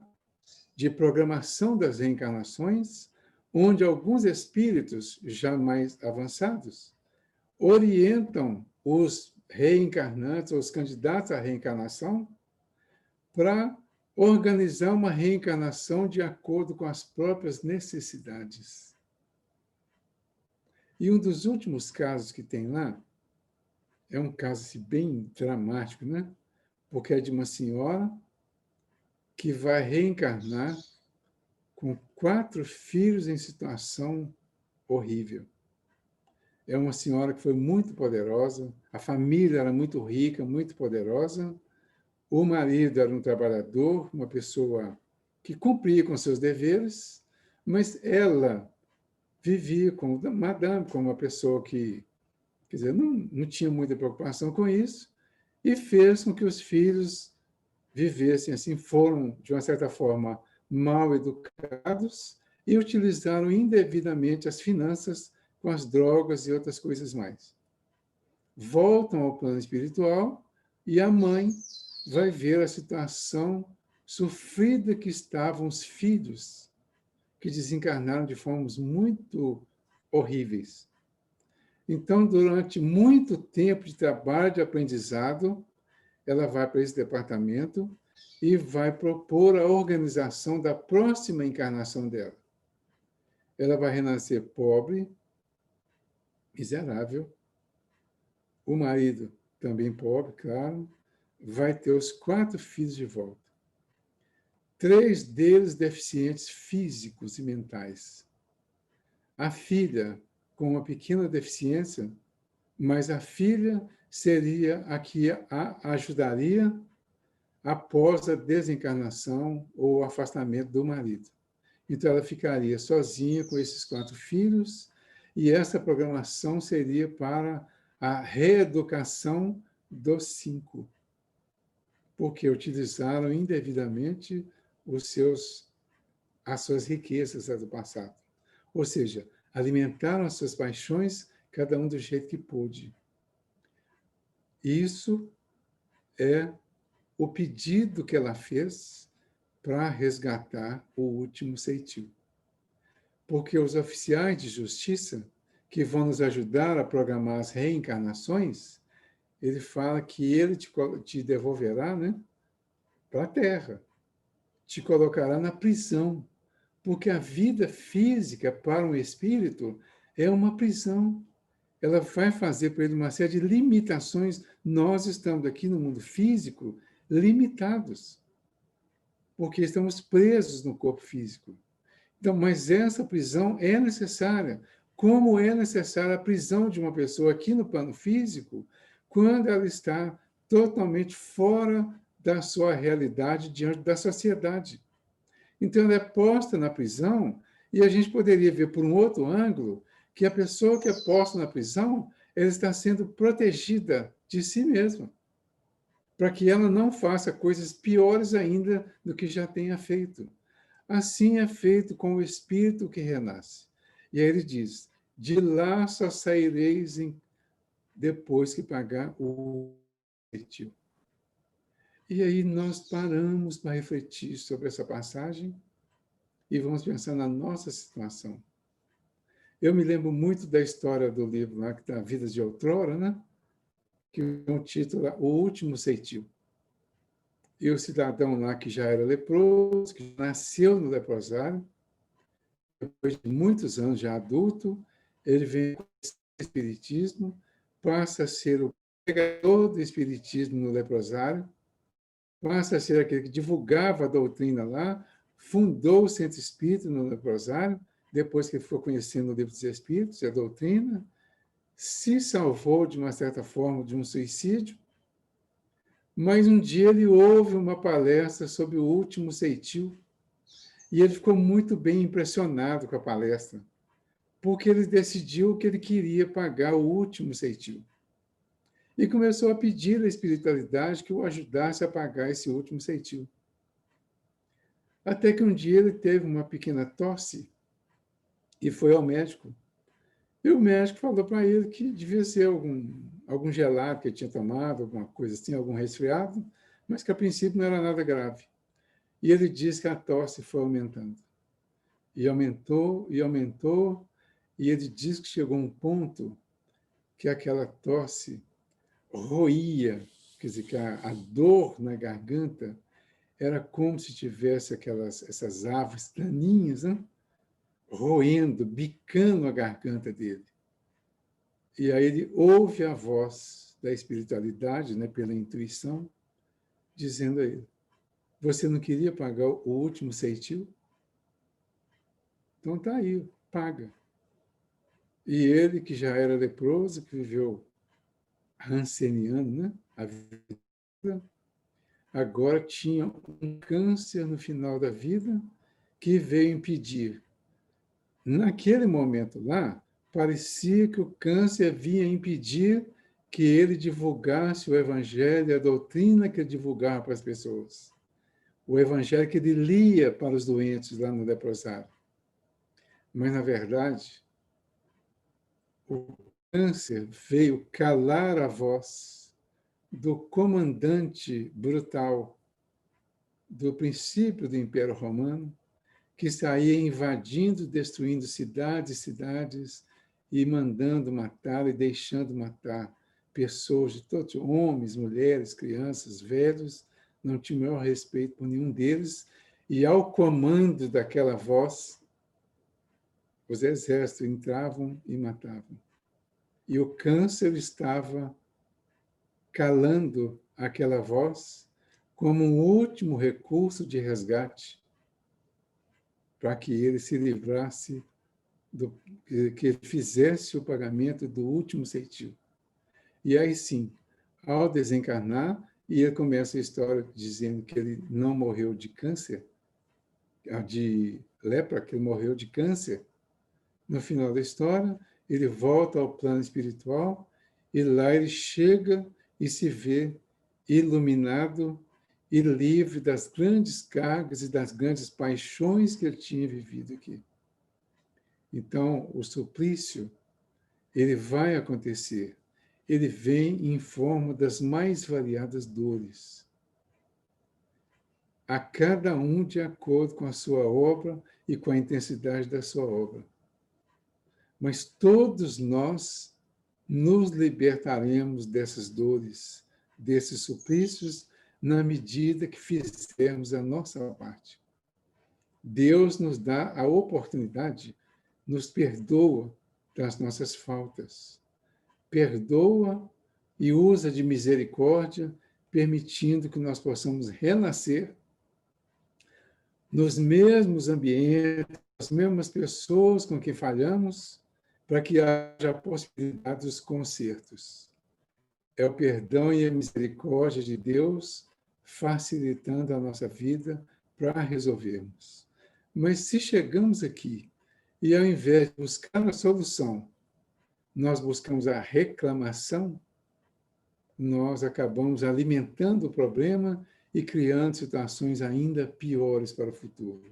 S3: de programação das reencarnações, onde alguns espíritos já mais avançados orientam os reencarnantes, os candidatos à reencarnação, para organizar uma reencarnação de acordo com as próprias necessidades. E um dos últimos casos que tem lá é um caso assim, bem dramático, né? Porque é de uma senhora que vai reencarnar com 4 filhos em situação horrível. É uma senhora que foi muito poderosa, a família era muito rica, muito poderosa, o marido era um trabalhador, uma pessoa que cumpria com seus deveres, mas ela vivia como madame, como uma pessoa que, quer dizer, não tinha muita preocupação com isso, e fez com que os filhos vivessem assim, foram, de uma certa forma, mal educados e utilizaram indevidamente as finanças com as drogas e outras coisas mais. Voltam ao plano espiritual e a mãe vai ver a situação sofrida que estavam os filhos, que desencarnaram de formas muito horríveis. Então, durante muito tempo de trabalho, de aprendizado, ela vai para esse departamento e vai propor a organização da próxima encarnação dela. Ela vai renascer pobre, miserável, o marido também pobre, claro, vai ter os 4 filhos de volta. 3 deles deficientes físicos e mentais. A filha com uma pequena deficiência, mas a filha seria a que a ajudaria após a desencarnação ou o afastamento do marido. Então, ela ficaria sozinha com esses 4 filhos e essa programação seria para a reeducação dos 5, porque utilizaram indevidamente as suas riquezas do passado. Ou seja, alimentaram as suas paixões, cada um do jeito que pôde. Isso é o pedido que ela fez para resgatar o último ceitil. Porque os oficiais de justiça, que vão nos ajudar a programar as reencarnações, ele fala que ele te devolverá, né, para a Terra, te colocará na prisão, porque a vida física para um espírito é uma prisão. Ela vai fazer para ele uma série de limitações. Nós estamos aqui no mundo físico limitados, porque estamos presos no corpo físico. Então, mas essa prisão é necessária, como é necessária a prisão de uma pessoa aqui no plano físico, quando ela está totalmente fora da sua realidade diante da sociedade. Então, ela é posta na prisão, e a gente poderia ver por um outro ângulo que a pessoa que é posta na prisão, ela está sendo protegida de si mesma, para que ela não faça coisas piores ainda do que já tenha feito. Assim é feito com o espírito que renasce. E aí ele diz: de lá só saireis depois que pagar o ceitil. E aí nós paramos para refletir sobre essa passagem e vamos pensar na nossa situação. Eu me lembro muito da história do livro lá, que está Vidas de Outrora, né? Que é um título lá, O Último Ceitil. E o cidadão lá que já era leproso, que nasceu no leprosário, depois de muitos anos já adulto, ele vem com o espiritismo, passa a ser o pregador do espiritismo no leprosário, passa a ser aquele que divulgava a doutrina lá, fundou o Centro Espírita no leprosário, depois que ele ficou conhecendo o Livro dos Espíritos e a doutrina, se salvou, de uma certa forma, de um suicídio, mas um dia ele ouve uma palestra sobre o último ceitil e ele ficou muito bem impressionado com a palestra, porque ele decidiu que ele queria pagar o último ceitil. E começou a pedir à espiritualidade que o ajudasse a pagar esse último ceitil. Até que um dia ele teve uma pequena tosse e foi ao médico. E o médico falou para ele que devia ser algum gelado que ele tinha tomado, alguma coisa assim, algum resfriado, mas que a princípio não era nada grave. E ele disse que a tosse foi aumentando. E aumentou, e aumentou, e ele disse que chegou a um ponto que aquela tosse roía, quer dizer, que a dor na garganta era como se tivesse essas aves daninhas, né? Roendo, bicando a garganta dele. E aí ele ouve a voz da espiritualidade, né, pela intuição, dizendo a ele: você não queria pagar o último ceitil? Então tá aí, paga. E ele, que já era leproso, que viveu ranceniano, né, a vida, agora tinha um câncer no final da vida que veio impedir. Naquele momento lá, parecia que o câncer vinha impedir que ele divulgasse o evangelho, a doutrina que ele divulgava para as pessoas. O evangelho que ele lia para os doentes lá no leprosário. Mas, na verdade, o câncer veio calar a voz do comandante brutal do princípio do Império Romano, que saía invadindo, destruindo cidades, e mandando matar e deixando matar pessoas de todos, homens, mulheres, crianças, velhos, não tinha o maior respeito por nenhum deles, e ao comando daquela voz, os exércitos entravam e matavam. E o câncer estava calando aquela voz como um último recurso de resgate para que ele se livrasse, que ele fizesse o pagamento do último ceitil. E aí sim, ao desencarnar, e ele começa a história dizendo que ele não morreu de câncer, de lepra, que ele morreu de câncer. No final da história, ele volta ao plano espiritual e lá ele chega e se vê iluminado e livre das grandes cargas e das grandes paixões que ele tinha vivido aqui. Então, o suplício, ele vai acontecer. Ele vem em forma das mais variadas dores. a cada um de acordo com a sua obra e com a intensidade da sua obra. Mas todos nós nos libertaremos dessas dores, desses suplícios, na medida que fizermos a nossa parte. Deus nos dá a oportunidade, nos perdoa das nossas faltas, perdoa e usa de misericórdia, permitindo que nós possamos renascer nos mesmos ambientes, as mesmas pessoas com quem falhamos, para que haja a possibilidade dos consertos. É o perdão e a misericórdia de Deus facilitando a nossa vida para resolvermos. Mas se chegamos aqui e, ao invés de buscar a solução, nós buscamos a reclamação, nós acabamos alimentando o problema e criando situações ainda piores para o futuro.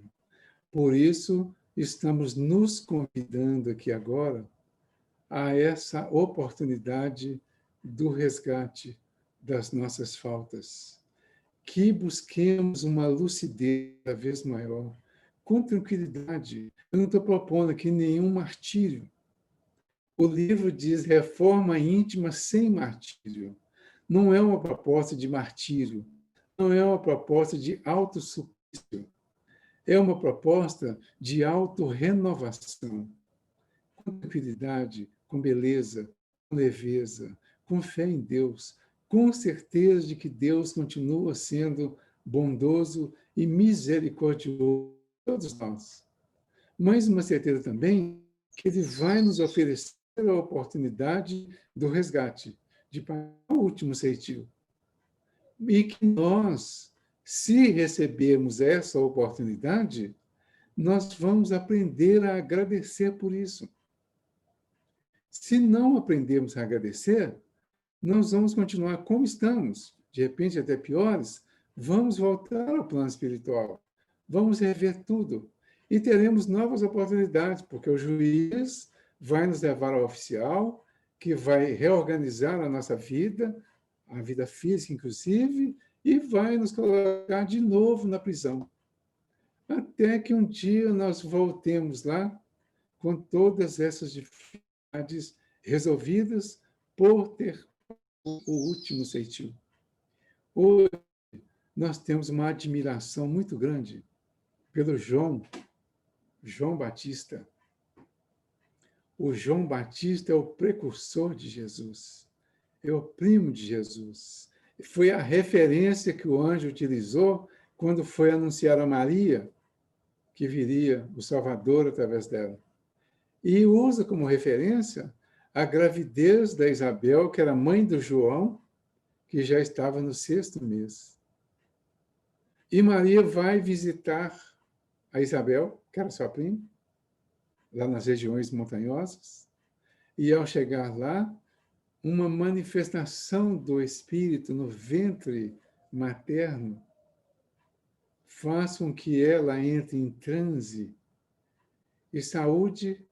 S3: Por isso, estamos nos convidando aqui agora a essa oportunidade do resgate das nossas faltas. Que busquemos uma lucidez cada vez maior, com tranquilidade. Eu não estou propondo aqui nenhum martírio. O livro diz reforma íntima sem martírio. Não é uma proposta de martírio, não é uma proposta de autossuplício. É uma proposta de autorrenovação, com tranquilidade, com beleza, com leveza, com fé em Deus, com certeza de que Deus continua sendo bondoso e misericordioso a todos nós. Mas uma certeza também que Ele vai nos oferecer a oportunidade do resgate, de pagar o último ceitil. E que nós, se recebermos essa oportunidade, nós vamos aprender a agradecer por isso. Se não aprendermos a agradecer, nós vamos continuar como estamos, de repente até piores, vamos voltar ao plano espiritual, vamos rever tudo e teremos novas oportunidades, porque o juiz vai nos levar ao oficial, que vai reorganizar a nossa vida, a vida física inclusive, e vai nos colocar de novo na prisão. Até que um dia nós voltemos lá com todas essas dificuldades resolvidas por ter o último ceitil. Hoje, nós temos uma admiração muito grande pelo João Batista. O João Batista é o precursor de Jesus, é o primo de Jesus. Foi a referência que o anjo utilizou quando foi anunciar a Maria que viria o Salvador através dela. E usa como referência a gravidez da Isabel, que era mãe do João, que já estava no 6º mês. E Maria vai visitar a Isabel, que era sua prima, lá nas regiões montanhosas, e ao chegar lá, uma manifestação do Espírito no ventre materno faz com que ela entre em transe e saúde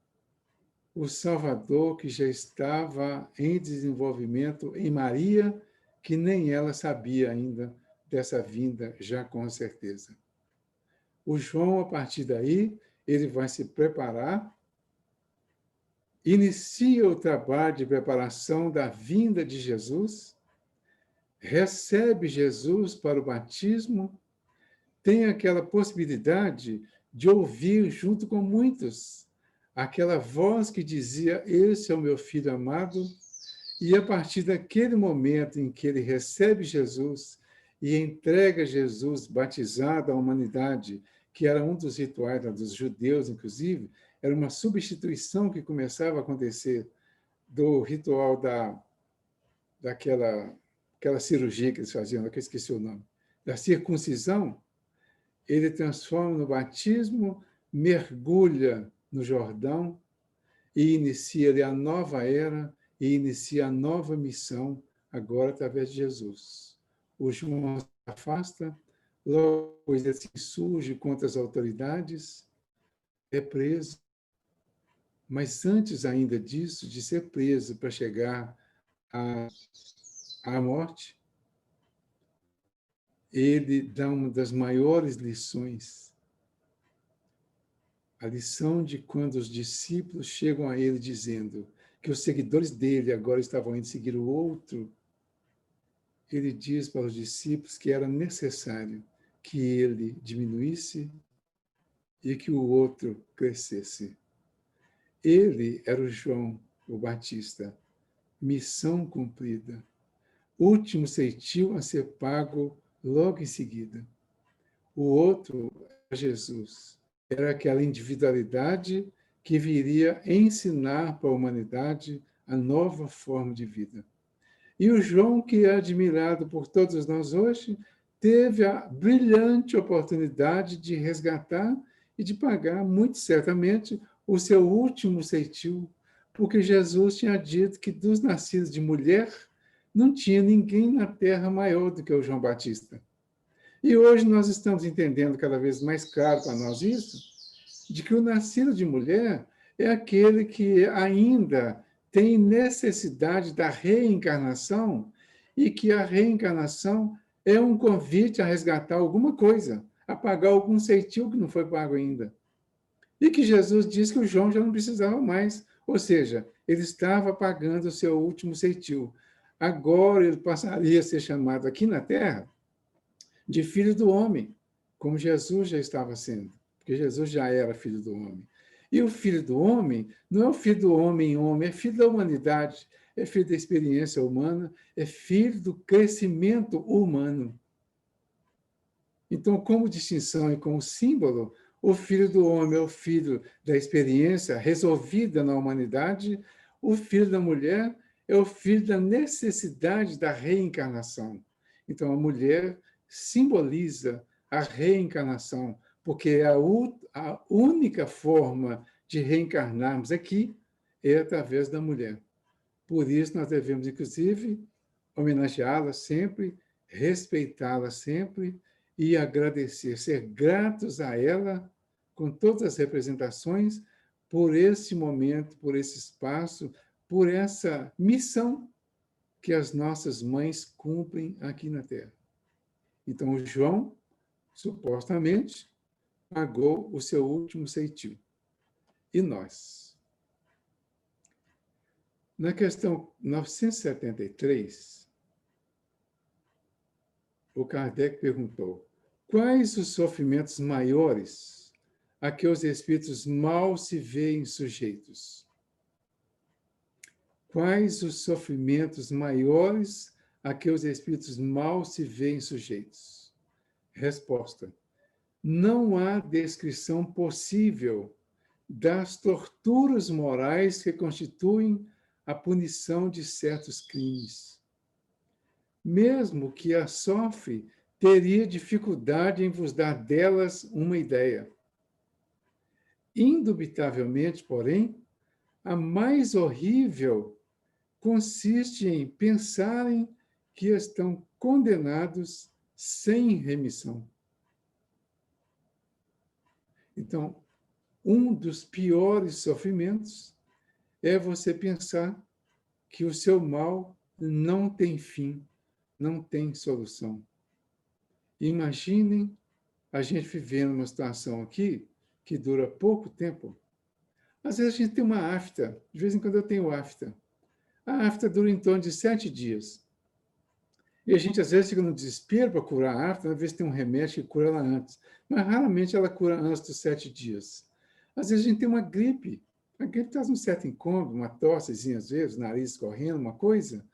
S3: o Salvador que já estava em desenvolvimento em Maria, que nem ela sabia ainda dessa vinda, já com certeza. O João, a partir daí, ele vai se preparar, inicia o trabalho de preparação da vinda de Jesus, recebe Jesus para o batismo, tem aquela possibilidade de ouvir junto com muitos aquela voz que dizia: esse é o meu filho amado, e a partir daquele momento em que ele recebe Jesus e entrega Jesus batizado à humanidade, que era um dos rituais dos judeus, inclusive, era uma substituição que começava a acontecer do ritual daquela cirurgia que eles faziam, que eu esqueci o nome, da circuncisão. Ele transforma no batismo, mergulha no Jordão e inicia ali a nova era e inicia a nova missão, agora através de Jesus. O João se afasta, logo ele se insurge contra as autoridades, é preso. Mas antes ainda disso, de ser preso para chegar à morte, ele dá uma das maiores lições. A lição de quando os discípulos chegam a ele dizendo que os seguidores dele agora estavam indo seguir o outro, ele diz para os discípulos que era necessário que ele diminuísse e que o outro crescesse. Ele era o João, o Batista, missão cumprida, último ceitil a ser pago logo em seguida. O outro era Jesus, era aquela individualidade que viria ensinar para a humanidade a nova forma de vida. E o João, que é admirado por todos nós hoje, teve a brilhante oportunidade de resgatar e de pagar, muito certamente, o seu último ceitil, porque Jesus tinha dito que dos nascidos de mulher não tinha ninguém na terra maior do que o João Batista. E hoje nós estamos entendendo cada vez mais claro para nós isso, de que o nascido de mulher é aquele que ainda tem necessidade da reencarnação e que a reencarnação é um convite a resgatar alguma coisa, a pagar algum ceitil que não foi pago ainda. E que Jesus disse que o João já não precisava mais, ou seja, ele estava pagando o seu último ceitil. Agora ele passaria a ser chamado aqui na Terra de filho do homem, como Jesus já estava sendo, porque Jesus já era filho do homem. E o filho do homem não é o filho do homem, é filho da humanidade, é filho da experiência humana, é filho do crescimento humano. Então, como distinção e como símbolo, o filho do homem é o filho da experiência resolvida na humanidade, o filho da mulher é o filho da necessidade da reencarnação. Então, a mulher simboliza a reencarnação, porque é a única forma de reencarnarmos aqui é através da mulher. Por isso, nós devemos, inclusive, homenageá-la sempre, respeitá-la sempre e agradecer, ser gratos a ela, com todas as representações, por esse momento, por esse espaço, por essa missão que as nossas mães cumprem aqui na Terra. Então, o João, supostamente, pagou o seu último ceitil. E nós? Na questão 973, o Kardec perguntou: quais os sofrimentos maiores a que os espíritos mal se veem sujeitos? Quais os sofrimentos maiores a que os espíritos mal se veem sujeitos? Resposta: não há descrição possível das torturas morais que constituem a punição de certos crimes. Mesmo que a sofre, teria dificuldade em vos dar delas uma ideia. Indubitavelmente, porém, a mais horrível consiste em pensarem que estão condenados sem remissão. Então, um dos piores sofrimentos é você pensar que o seu mal não tem fim, não tem solução. Imaginem a gente vivendo uma situação aqui que dura pouco tempo. Às vezes a gente tem uma afta, de vez em quando eu tenho afta. A afta dura em torno de 7 dias. E a gente, às vezes, fica no desespero para curar a afta, às vezes tem um remédio que cura ela antes. Mas, raramente, ela cura antes dos 7 dias. Às vezes, a gente tem uma gripe. A gripe traz um certo incômodo, uma tossezinha, às vezes, nariz escorrendo, uma coisa.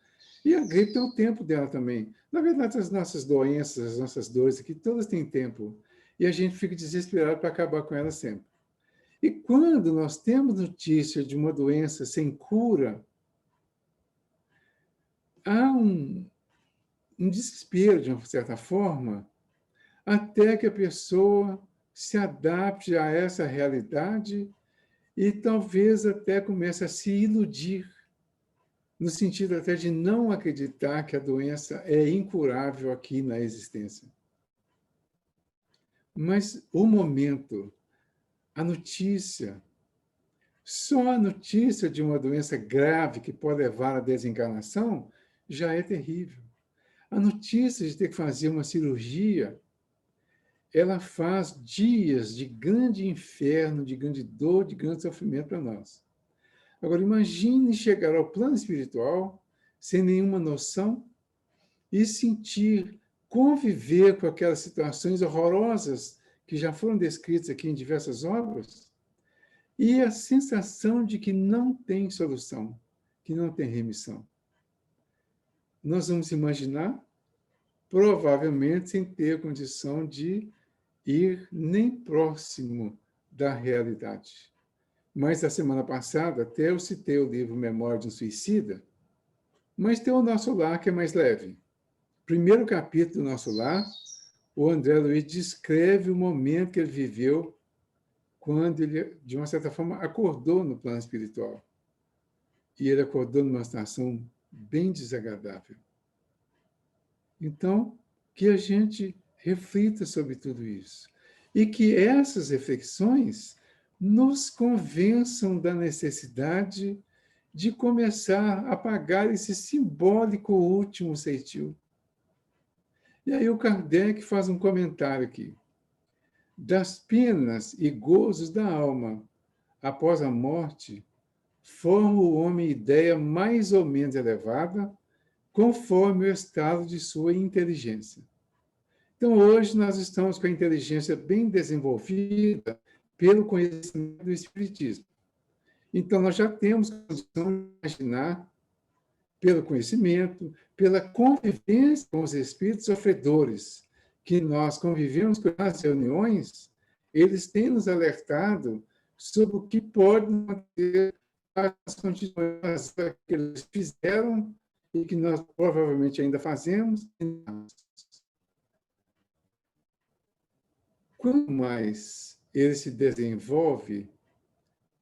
S3: E a gripe tem o tempo dela também. Na verdade, as nossas doenças, as nossas dores aqui, todas têm tempo. E a gente fica desesperado para acabar com elas sempre. E quando nós temos notícia de uma doença sem cura, há um desespero, de uma certa forma, até que a pessoa se adapte a essa realidade e talvez até comece a se iludir, no sentido até de não acreditar que a doença é incurável aqui na existência. Mas o momento, a notícia, só a notícia de uma doença grave que pode levar à desencarnação já é terrível. A notícia de ter que fazer uma cirurgia, ela faz dias de grande inferno, de grande dor, de grande sofrimento para nós. Agora, imagine chegar ao plano espiritual sem nenhuma noção e sentir, conviver com aquelas situações horrorosas que já foram descritas aqui em diversas obras, e a sensação de que não tem solução, que não tem remissão. Nós vamos imaginar, provavelmente sem ter condição de ir nem próximo da realidade. Mas, a semana passada, até eu citei o livro Memória de um Suicida, mas tem o Nosso Lar, que é mais leve. Primeiro capítulo do Nosso Lar, o André Luiz descreve o momento que ele viveu quando ele, de uma certa forma, acordou no plano espiritual. E ele acordou numa situação bem desagradável. Então, que a gente reflita sobre tudo isso. E que essas reflexões nos convençam da necessidade de começar a pagar esse simbólico último ceitil. E aí o Kardec faz um comentário aqui. Das penas e gozos da alma após a morte, forma o homem ideia mais ou menos elevada, conforme o estado de sua inteligência. Então, hoje, nós estamos com a inteligência bem desenvolvida pelo conhecimento do Espiritismo. Então, nós já temos condição de imaginar, pelo conhecimento, pela convivência com os espíritos sofredores, que nós convivemos com as reuniões, eles têm nos alertado sobre o que pode manter as continuações que eles fizeram e que nós provavelmente ainda fazemos. Quanto mais ele se desenvolve,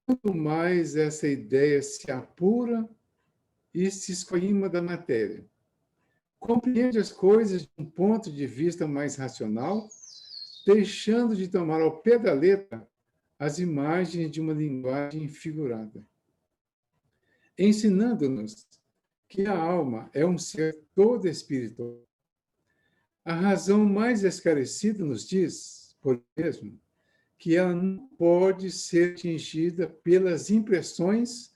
S3: quanto mais essa ideia se apura e se escoima da matéria. Compreende as coisas de um ponto de vista mais racional, deixando de tomar ao pé da letra as imagens de uma linguagem figurada, ensinando-nos que a alma é um ser todo espiritual. A razão mais esclarecida nos diz, por mesmo, que ela não pode ser atingida pelas impressões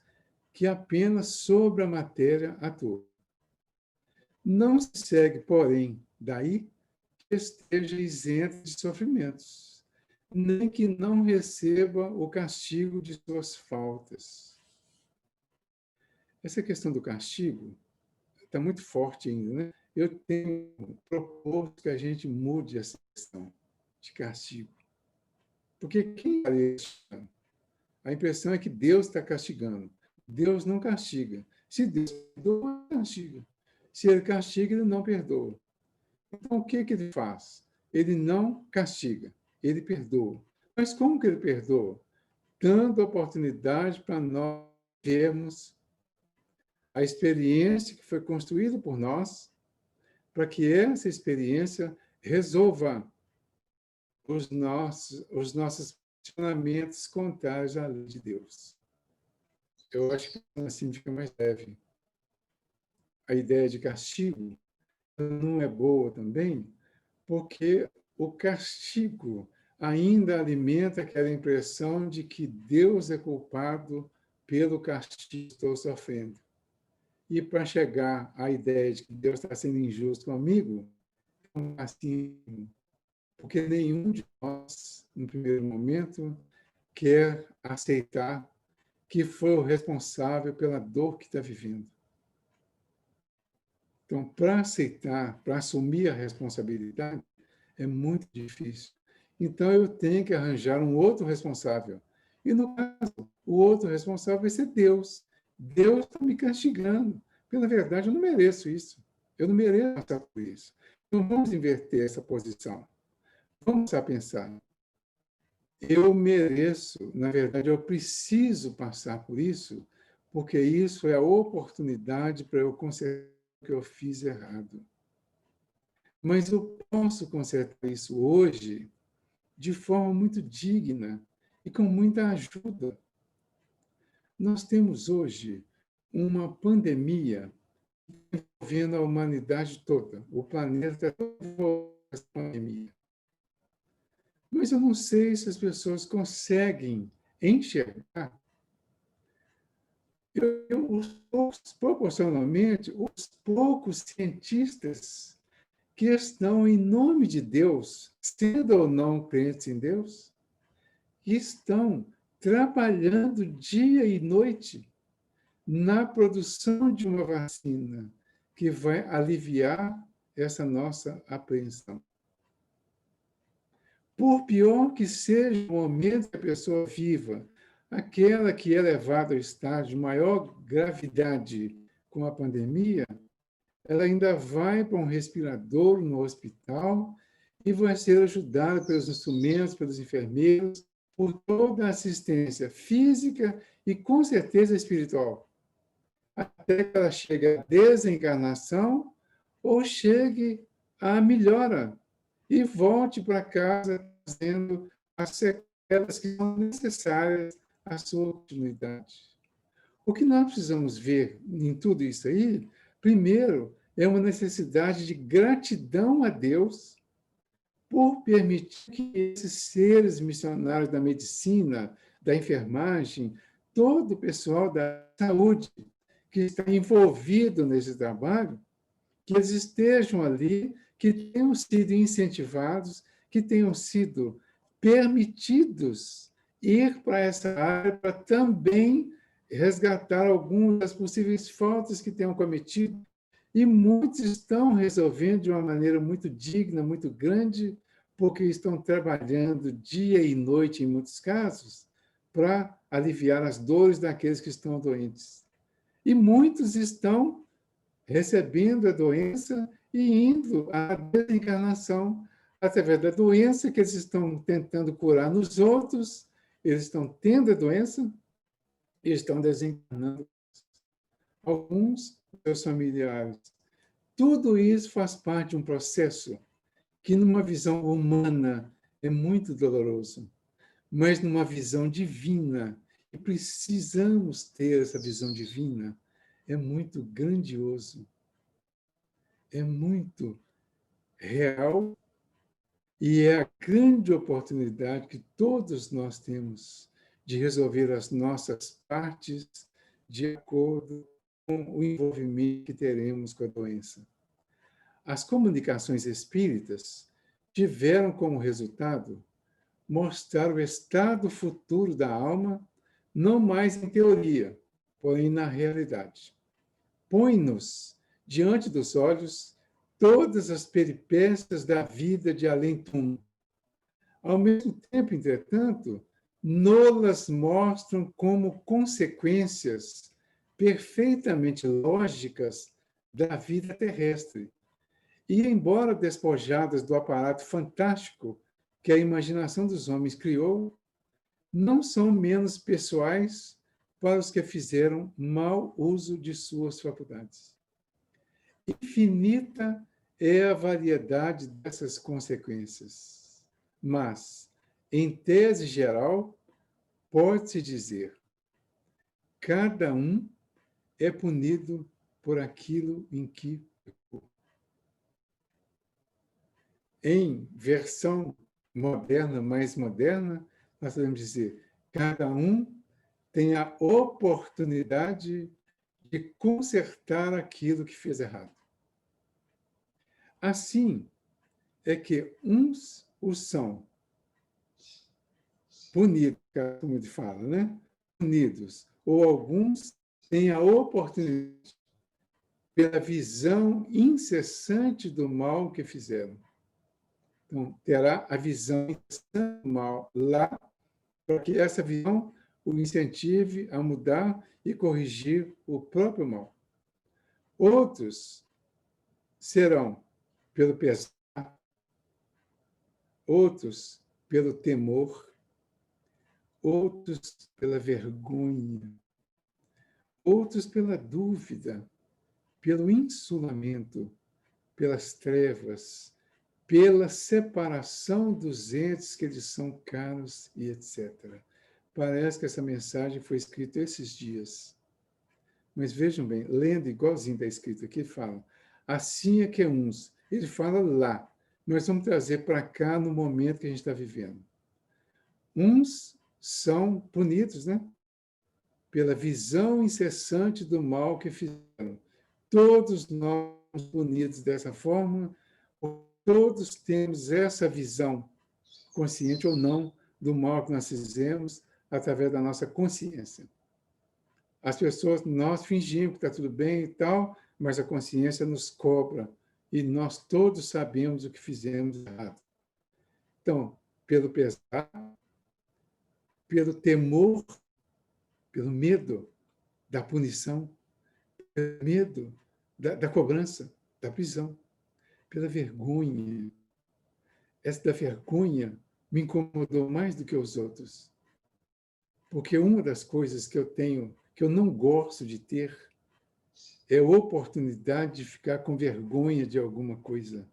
S3: que apenas sobre a matéria atuam. Não se segue, porém, daí que esteja isento de sofrimentos, nem que não receba o castigo de suas faltas. Essa questão do castigo está muito forte ainda, né? Eu tenho proposto que a gente mude essa questão de castigo. Porque quem castiga? A impressão é que Deus está castigando. Deus não castiga. Se Deus perdoa, ele castiga. Se ele castiga, ele não perdoa. Então, o que ele faz? Ele não castiga, ele perdoa. Mas como que ele perdoa? Dando oportunidade para nós vermos a experiência que foi construída por nós, para que essa experiência resolva os nossos funcionamentos contrários à lei de Deus. Eu acho que assim fica mais leve. A ideia de castigo não é boa também, porque o castigo ainda alimenta aquela impressão de que Deus é culpado pelo castigo que estou sofrendo. E para chegar à ideia de que Deus está sendo injusto comigo, assim, porque nenhum de nós, no primeiro momento, quer aceitar que foi o responsável pela dor que está vivendo. Então, para aceitar, para assumir a responsabilidade, é muito difícil. Então, eu tenho que arranjar um outro responsável. E, no caso, o outro responsável vai ser Deus. Deus está me castigando. Pela verdade, eu não mereço isso. Eu não mereço passar por isso. Então, vamos inverter essa posição. Vamos a pensar. Eu mereço, na verdade, eu preciso passar por isso, porque isso é a oportunidade para eu consertar o que eu fiz errado. Mas eu posso consertar isso hoje de forma muito digna e com muita ajuda. Nós temos hoje uma pandemia envolvendo a humanidade toda. O planeta todo envolvido nessa pandemia. Mas eu não sei se as pessoas conseguem enxergar. Proporcionalmente, os poucos cientistas que estão, em nome de Deus, sendo ou não crentes em Deus, estão trabalhando dia e noite na produção de uma vacina que vai aliviar essa nossa apreensão. Por pior que seja o momento que a pessoa viva, aquela que é levada ao estágio de maior gravidade com a pandemia, ela ainda vai para um respirador no hospital e vai ser ajudada pelos instrumentos, pelos enfermeiros, por toda a assistência física e, com certeza, espiritual, até que ela chegue à desencarnação ou chegue à melhora e volte para casa trazendo as sequelas que são necessárias à sua continuidade. O que nós precisamos ver em tudo isso aí, primeiro, é uma necessidade de gratidão a Deus por permitir que esses seres missionários da medicina, da enfermagem, todo o pessoal da saúde que está envolvido nesse trabalho, que eles estejam ali, que tenham sido incentivados, que tenham sido permitidos ir para essa área para também resgatar algumas das possíveis faltas que tenham cometido. E muitos estão resolvendo de uma maneira muito digna, muito grande, porque estão trabalhando dia e noite, em muitos casos, para aliviar as dores daqueles que estão doentes. E muitos estão recebendo a doença e indo à desencarnação através da doença que eles estão tentando curar nos outros, eles estão tendo a doença e estão desencarnando alguns seus familiares. Tudo isso faz parte de um processo que, numa visão humana, é muito doloroso, mas numa visão divina, e precisamos ter essa visão divina, é muito grandioso, é muito real e é a grande oportunidade que todos nós temos de resolver as nossas partes de acordo com o envolvimento que teremos com a doença. As comunicações espíritas tiveram como resultado mostrar o estado futuro da alma, não mais em teoria, porém na realidade. Põe-nos diante dos olhos todas as peripécias da vida de além-túmulo. Ao mesmo tempo, entretanto, nolas mostram como consequências perfeitamente lógicas da vida terrestre. E, embora despojadas do aparato fantástico que a imaginação dos homens criou, não são menos pessoais para os que fizeram mau uso de suas faculdades. Infinita é a variedade dessas consequências, mas, em tese geral, pode-se dizer: cada um é punido por aquilo em que pecou. Em versão moderna, mais moderna, nós podemos dizer: cada um tem a oportunidade de consertar aquilo que fez errado. Assim é que uns os são punidos, como ele fala, né? Punidos, ou alguns têm a oportunidade pela visão incessante do mal que fizeram. Então, terá a visão incessante do mal lá, para que essa visão o incentive a mudar e corrigir o próprio mal. Outros serão pelo pesar, outros pelo temor, outros pela vergonha, outros pela dúvida, pelo insulamento, pelas trevas, pela separação dos entes que lhes são caros e etc. Parece que essa mensagem foi escrita esses dias. Mas vejam bem, lendo igualzinho está escrito aqui, ele fala, assim é que é uns. Ele fala lá. Nós vamos trazer para cá no momento que a gente está vivendo. Uns são punidos, né? Pela visão incessante do mal que fizeram. Todos nós somos punidos dessa forma, todos temos essa visão, consciente ou não, do mal que nós fizemos através da nossa consciência. As pessoas, nós fingimos que está tudo bem e tal, mas a consciência nos cobra e nós todos sabemos o que fizemos errado. Então, pelo pesar, pelo temor, pelo medo da punição, pelo medo da cobrança, da prisão, pela vergonha. Essa vergonha me incomodou mais do que os outros. Porque uma das coisas que eu tenho, que eu não gosto de ter, é a oportunidade de ficar com vergonha de alguma coisa.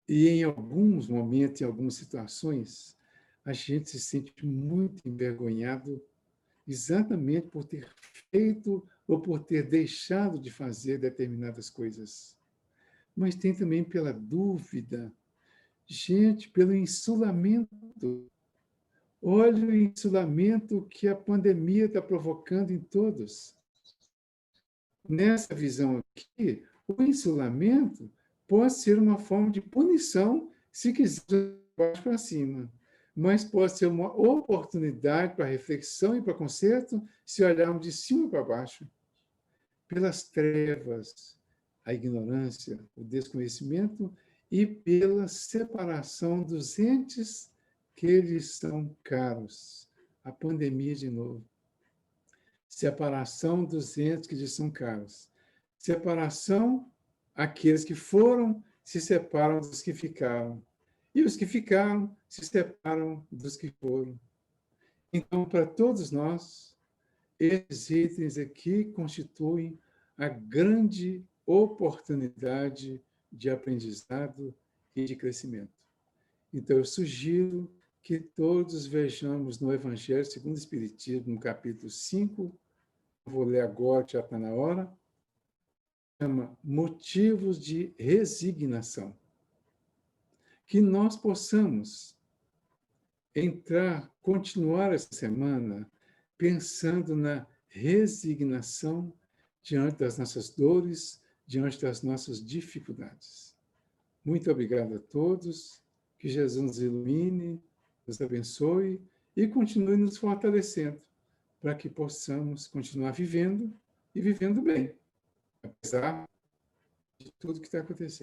S3: E em alguns momentos, em algumas situações, a gente se sente muito envergonhado exatamente por ter feito ou por ter deixado de fazer determinadas coisas. Mas tem também pela dúvida, gente, pelo insulamento. Olha o insulamento que a pandemia está provocando em todos. Nessa visão aqui, o insulamento pode ser uma forma de punição, se quiser, de baixo para cima. Mas pode ser uma oportunidade para reflexão e para conserto, se olharmos de cima para baixo. Pelas trevas, a ignorância, o desconhecimento e pela separação dos entes que lhes são caros. A pandemia de novo. Separação dos entes que lhes são caros. Separação, aqueles que foram se separam dos que ficaram. E os que ficaram se separam dos que foram. Então, para todos nós, esses itens aqui constituem a grande oportunidade de aprendizado e de crescimento. Então, eu sugiro que todos vejamos no Evangelho segundo o Espiritismo, no capítulo 5, vou ler agora, já está na hora, chama Motivos de Resignação. Que nós possamos continuar essa semana pensando na resignação diante das nossas dores, diante das nossas dificuldades. Muito obrigado a todos, que Jesus nos ilumine, nos abençoe e continue nos fortalecendo para que possamos continuar vivendo e vivendo bem, apesar de tudo que está acontecendo.